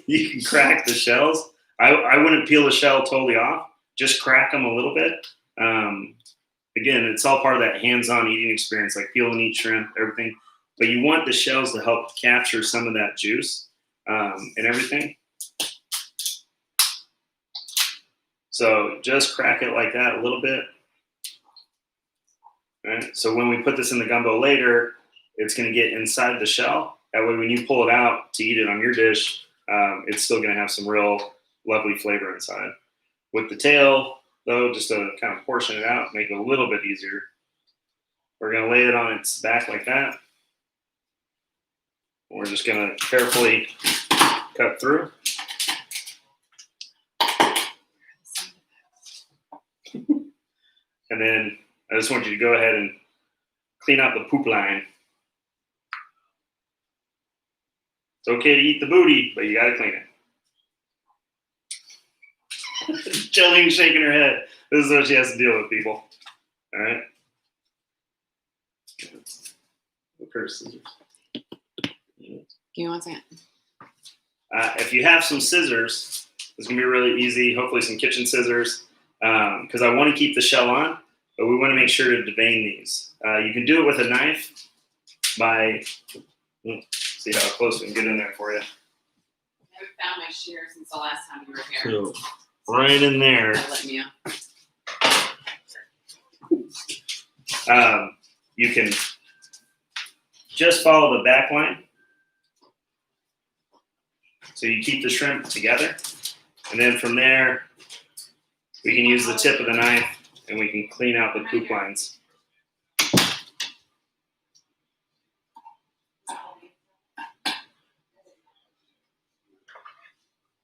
You can crack the shells. I wouldn't peel the shell totally off. Just crack them a little bit. Again, it's all part of that hands-on eating experience, like peel and eat shrimp, everything. But you want the shells to help capture some of that juice and everything. So just crack it like that a little bit. Right? So when we put this in the gumbo later, it's going to get inside the shell. That way, when you pull it out to eat it on your dish, it's still going to have some real lovely flavor inside. With the tail, though, just to kind of portion it out, make it a little bit easier. We're going to lay it on its back like that. We're just going to carefully cut through. And then I just want you to go ahead and clean out the poop line. It's okay to eat the booty, but you got to clean it. Jolene shaking her head. This is what she has to deal with, people. All right. Scissors. Give me 1 second. If you have some scissors, it's going to be really easy. Hopefully some kitchen scissors, because I want to keep the shell on, but we want to make sure to devein these. You can do it with a knife by, see how close we can get in there for you. I haven't found my shears since the last time you were here. So right in there. Let me know. You can just follow the back line. So you keep the shrimp together. And then from there, we can use the tip of the knife and we can clean out the poop lines.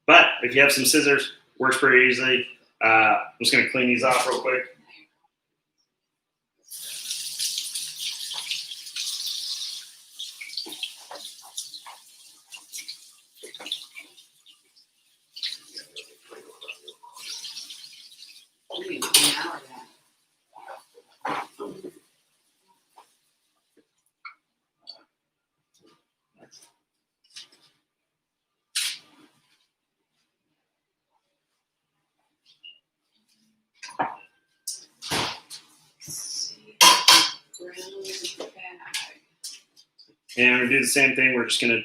But if you have some scissors, works pretty easily. I'm just going to clean these off real quick. And we're gonna do the same thing. We're just gonna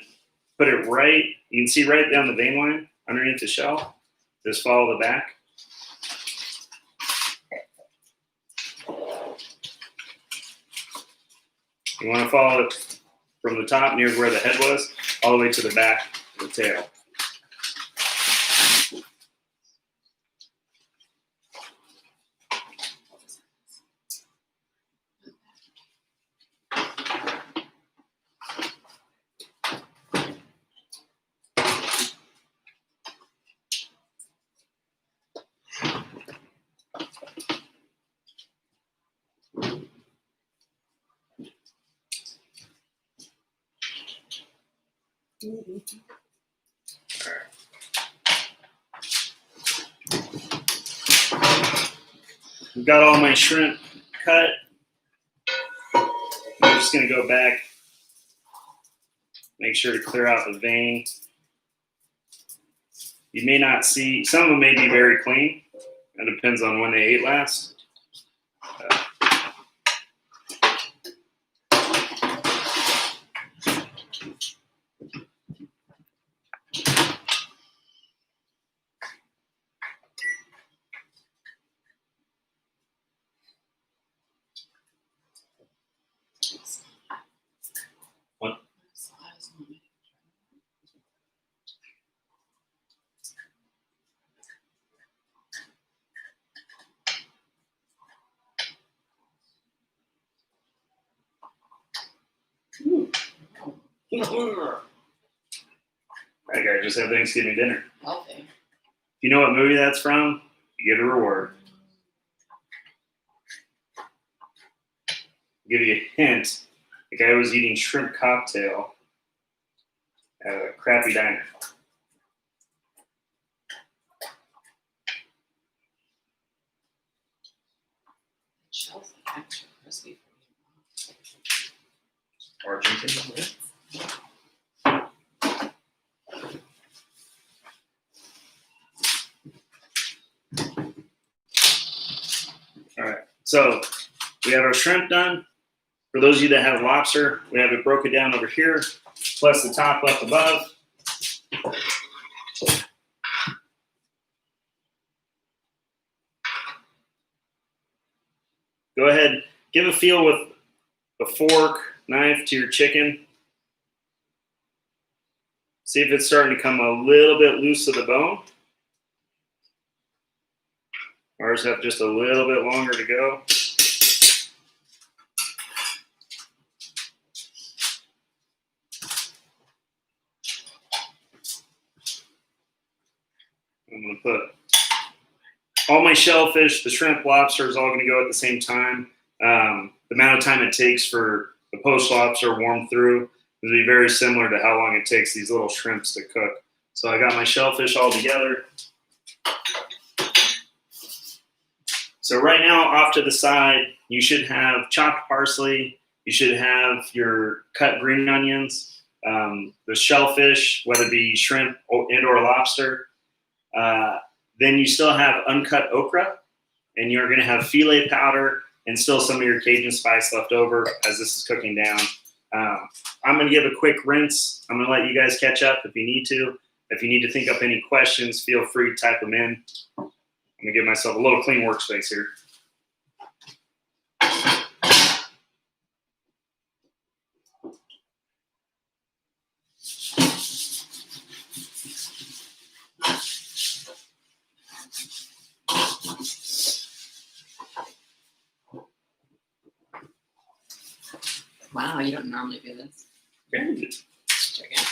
put it right. You can see right down the vein line underneath the shell. Just follow the back. You want to follow it from the top near where the head was, all the way to the back of the tail. I've got all my shrimp cut. I'm just going to go back, make sure to clear out the vein. You may not see, some of them may be very clean. It depends on when they ate last. What? That guy just had Thanksgiving dinner. Healthy. If you know what movie that's from, you get a reward. I'll give you a hint. The guy was eating shrimp cocktail at a crappy diner. Shell's like extra crispy for Argentine. you. All right. So we have our shrimp done. For those of you that have lobster, we have it broken down over here, plus the top up above. Go ahead, give a feel with a fork, knife to your chicken. See if it's starting to come a little bit loose to the bone. Ours have just a little bit longer to go. I'm going to put all my shellfish, the shrimp, lobster is all going to go at the same time. The amount of time it takes for the poached lobster warm through is going to be very similar to how long it takes these little shrimps to cook. So I got my shellfish all together. So right now, off to the side, you should have chopped parsley. You should have your cut green onions, the shellfish, whether it be shrimp and or lobster. Then you still have uncut okra, and you're going to have filet powder and still some of your Cajun spice left over as this is cooking down. I'm going to give a quick rinse. I'm going to let you guys catch up if you need to. If you need to think up any questions, feel free to type them in. I'm going to give myself a little clean workspace here. Wow, you don't normally do this. Very good. Chicken.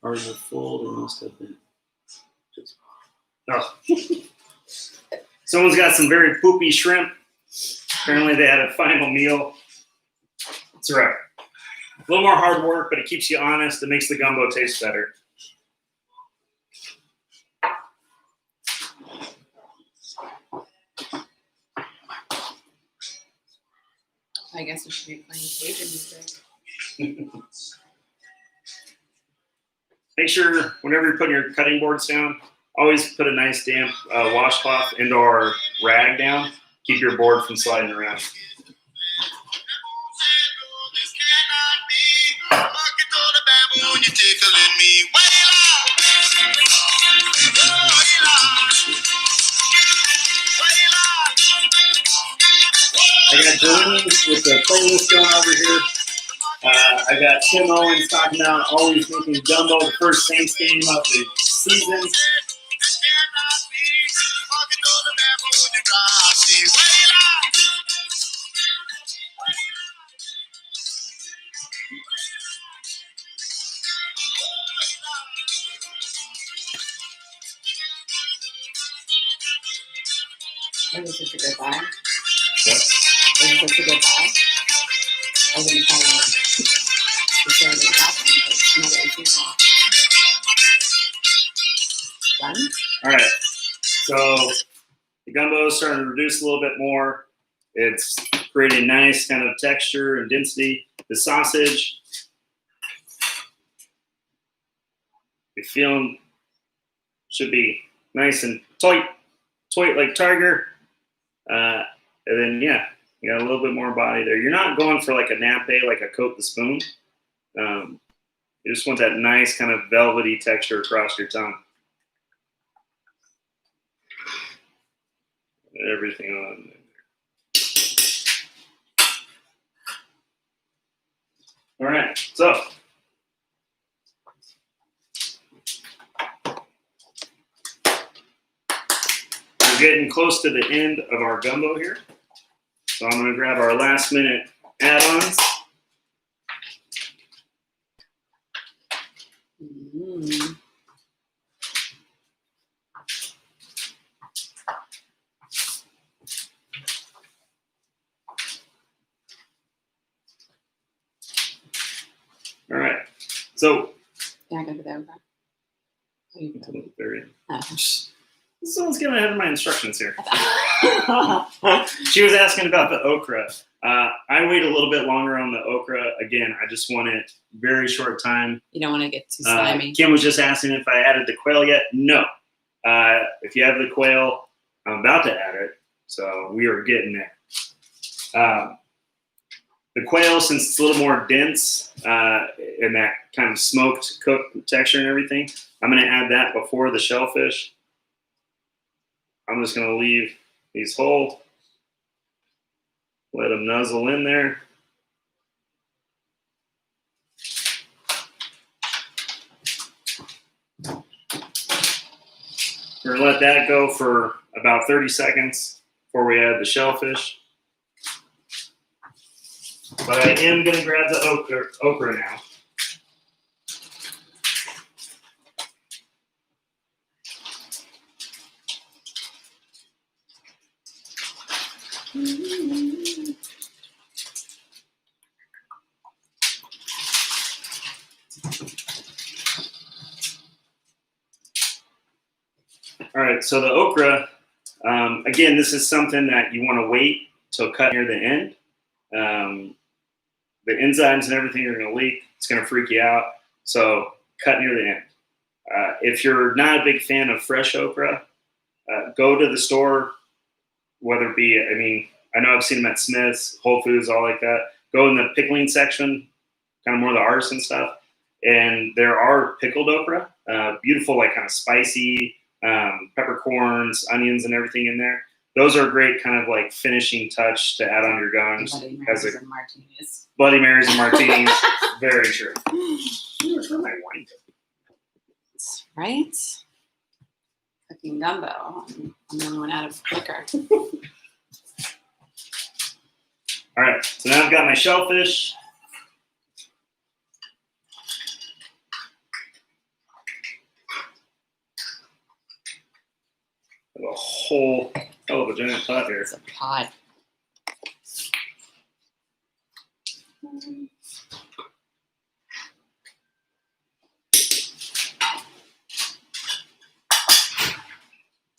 Ours are full. They must have been. Oh. Someone's got some very poopy shrimp. Apparently they had a final meal. It's all right. A little more hard work, but it keeps you honest. It makes the gumbo taste better. I guess we should be playing Cajun music. Make sure whenever you're putting your cutting boards down, always put a nice damp washcloth into our rag down. Keep your board from sliding around. I got Jolene with the playlist going over here. I got Tim Owens talking about always making gumbo the first Thanksgiving of the season. Is this a good buy? What? Is this a good buy? I was going to tell you to share the last one, but nobody sees it. Done? All right. So the gumbo is starting to reduce a little bit more. It's creating nice kind of texture and density. The sausage, you're feeling, should be nice and tight like tiger. And then, yeah, you got a little bit more body there. You're not going for like a nappe, like a coat the spoon. You just want that nice kind of velvety texture across your tongue. Everything on there. All right, so we're getting close to the end of our gumbo here. So I'm going to grab our last minute add-ons. Mm. All right, so Can I go to the over? Oh, you can until the very end. go. Someone's getting ahead of my instructions here. She was asking about the okra. I wait a little bit longer on the okra. Again, I just want it very short time. You don't want to get too slimy. Kim was just asking if I added the quail yet. No. If you have the quail, I'm about to add it. So we are getting there. The quail, since it's a little more dense and that kind of smoked cooked texture and everything, I'm going to add that before the shellfish. I'm just going to leave these whole, let them nuzzle in there. We're going to let that go for about 30 seconds before we add the shellfish. But I am going to grab the okra now. All right, so the okra, again, this is something that you want to wait till cut near the end. The enzymes and everything are going to leak. It's going to freak you out. So cut near the end. If you're not a big fan of fresh okra, go to the store, whether it be, I mean, I know I've seen them at Smith's, Whole Foods, all like that. Go in the pickling section, kind of more the artisan stuff. And there are pickled okra, beautiful, like kind of spicy, peppercorns, onions, and everything in there. Those are a great kind of like finishing touch to add on your guns. Bloody As Marys a and martinis. Bloody Marys and martinis. Very true. Where's my wine? Right? Cooking gumbo. I'm the only one out of liquor. All right, so now I've got my shellfish. I have a whole hell of a giant pot here. It's a pot.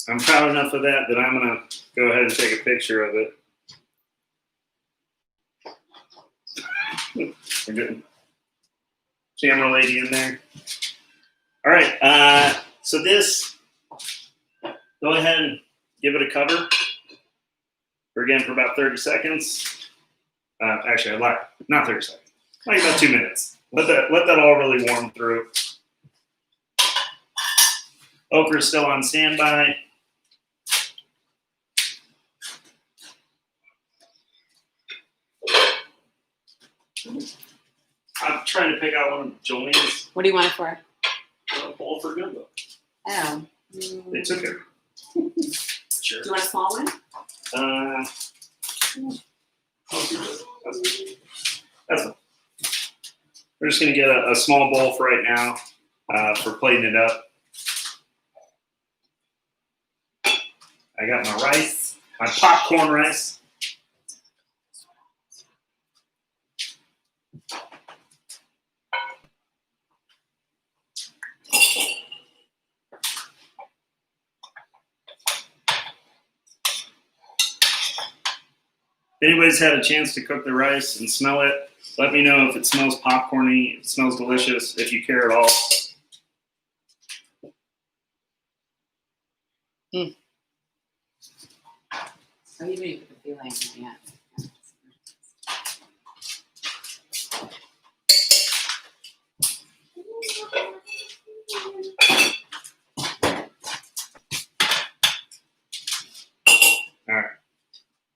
I'm proud enough of that I'm gonna go ahead and take a picture of it. We're good. Camera lady in there. All right. So this, go ahead and give it a cover. For about 30 seconds. Actually, I lied. Not 30 seconds. Like about 2 minutes. Let that all really warm through. Okra's still on standby. I'm trying to pick out one of Jolene's What do you want it for? bowl for gumbo. Oh. They took it. Sure. Do you want a small one? That's fine. We're just going to get a small bowl for right now for plating it up. I got my rice, my popcorn rice. If anybody's had a chance to cook the rice and smell it, let me know if it smells popcorny, if it smells delicious, if you care at all. Oh, you didn't put the feeling in yet. All right.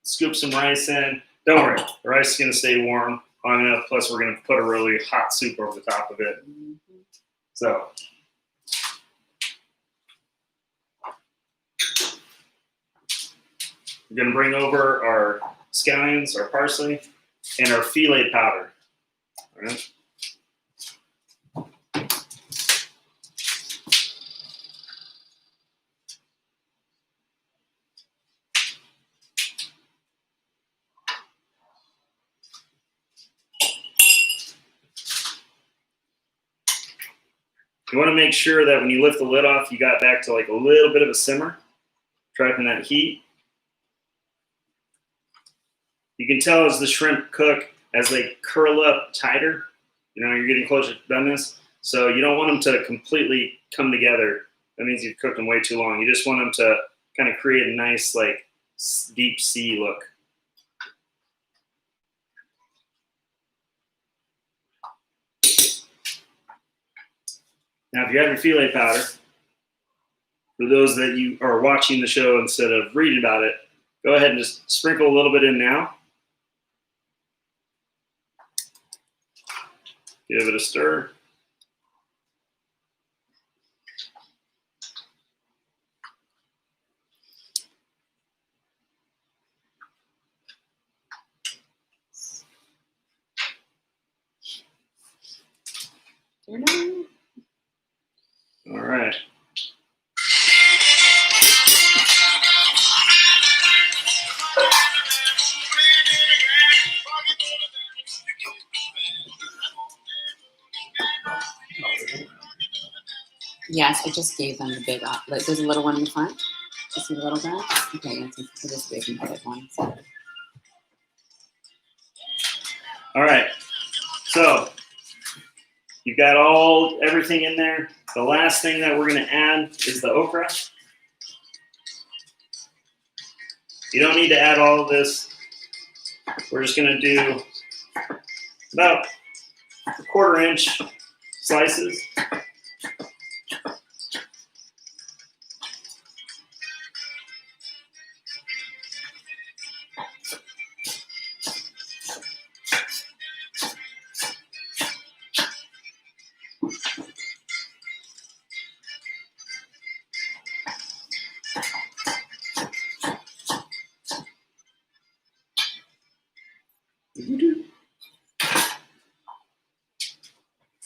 Scoop some rice in. Don't worry, the rice is going to stay warm long enough. Plus, we're going to put a really hot soup over the top of it. So, we're going to bring over our scallions, our parsley, and our filet powder. All right. You want to make sure that when you lift the lid off, you got back to like a little bit of a simmer, trapping that heat. You can tell as the shrimp cook, as they curl up tighter, you know, you're getting closer to doneness. So you don't want them to completely come together. That means you've cooked them way too long. You just want them to kind of create a nice, like, deep sea look. Now, if you have your filet powder, for those that you are watching the show instead of reading about it, go ahead and just sprinkle a little bit in now. Give it a stir. All right. Yes, I just gave them the big, like, there's a little one in the front. You see the little guy? Okay, that's this big and big one. So. All right. So you've got everything in there. The last thing that we're going to add is the okra. You don't need to add all of this. We're just going to do about 1/4 inch slices.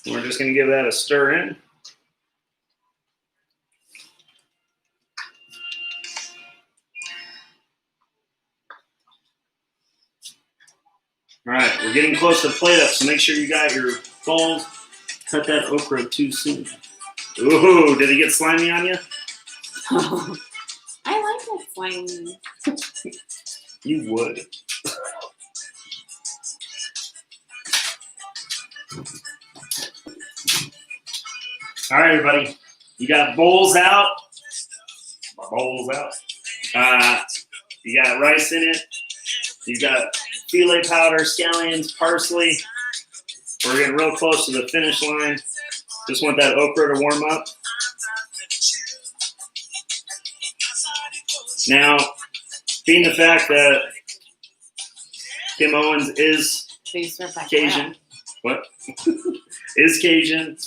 We're just going to give that a stir in. All right, we're getting close to plate up, so make sure you got your bowls. Cut that okra too soon. Ooh, did it get slimy on you? I like that slimy. You would. All right, everybody. You got bowls out. Bowls out. You got rice in it. You got filet powder, scallions, parsley. We're getting real close to the finish line. Just want that okra to warm up. Now, being the fact that Kim Owens is Cajun, is Cajun.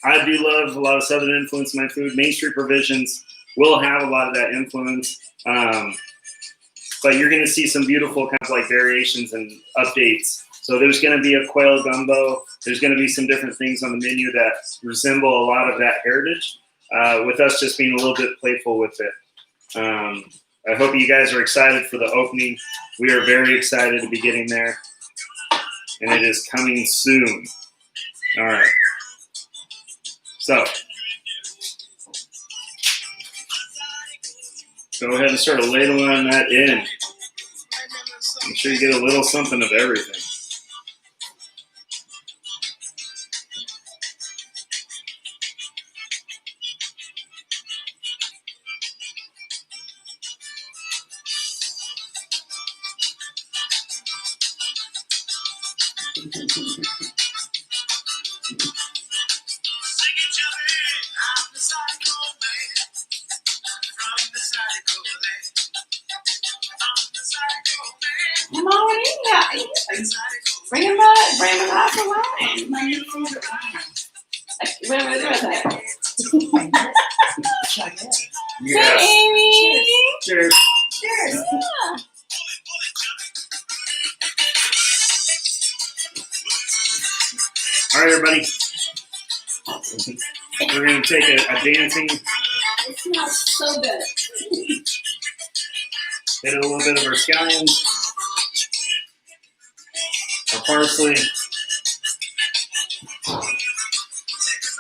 I do love a lot of Southern influence in my food. Main Street Provisions will have a lot of that influence. But you're going to see some beautiful kind of like variations and updates. So there's going to be a quail gumbo. There's going to be some different things on the menu that resemble a lot of that heritage, with us just being a little bit playful with it. I hope you guys are excited for the opening. We are very excited to be getting there, and it is coming soon. All right. So go ahead and start ladling that in. Make sure you get a little something of everything. I'm already in that. Bring him back. Bring him back to wine. My new favorite wine. Wait. Yes. Hey, Amy. Cheers. Cheers. Yeah. All right, everybody. We're going to take a dancing, It smells so good. hit a little bit of our scallions, our parsley,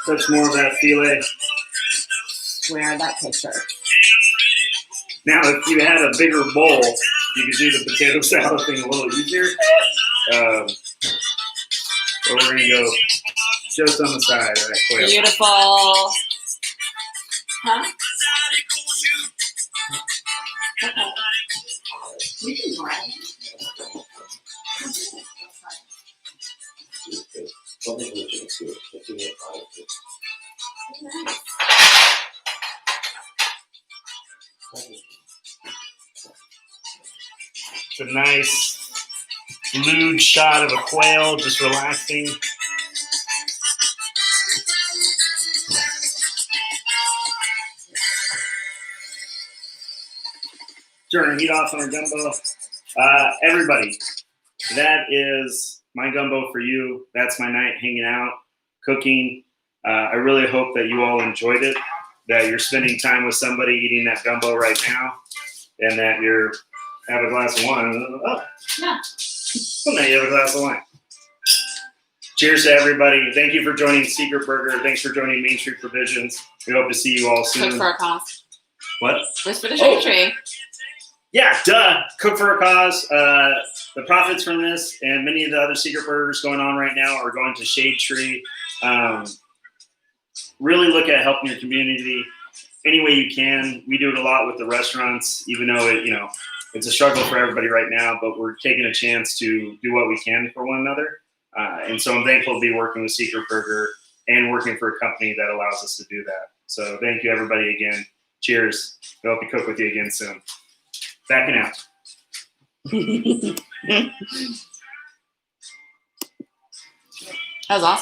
touch more of that filet. Where that picture? Now, if you had a bigger bowl, you could do the potato salad thing a little easier. But we're going to go just on the side of that quail. Beautiful. Huh? We can grab it. It's a nice lewd shot of a quail, just relaxing. Turn heat off on our gumbo. Everybody, that is my gumbo for you. That's my night hanging out, cooking. I really hope that you all enjoyed it, that you're spending time with somebody eating that gumbo right now, and that you're have a glass of wine. Oh, Yeah. well, now you have a glass of wine. Cheers to everybody. Thank you for joining Secret Burger. Thanks for joining Main Street Provisions. We hope to see you all soon. Cook for a cause. What? Where's for the shade tree? Yeah, duh. Cook for a cause. The profits from this and many of the other Secret Burgers going on right now are going to Shade Tree. Really look at helping your community any way you can. We do it a lot with the restaurants, even though it's a struggle for everybody right now, but we're taking a chance to do what we can for one another. And so I'm thankful to be working with Secret Burger and working for a company that allows us to do that. So thank you, everybody, again. Cheers. I hope to cook with you again soon. Backing out. That was awesome.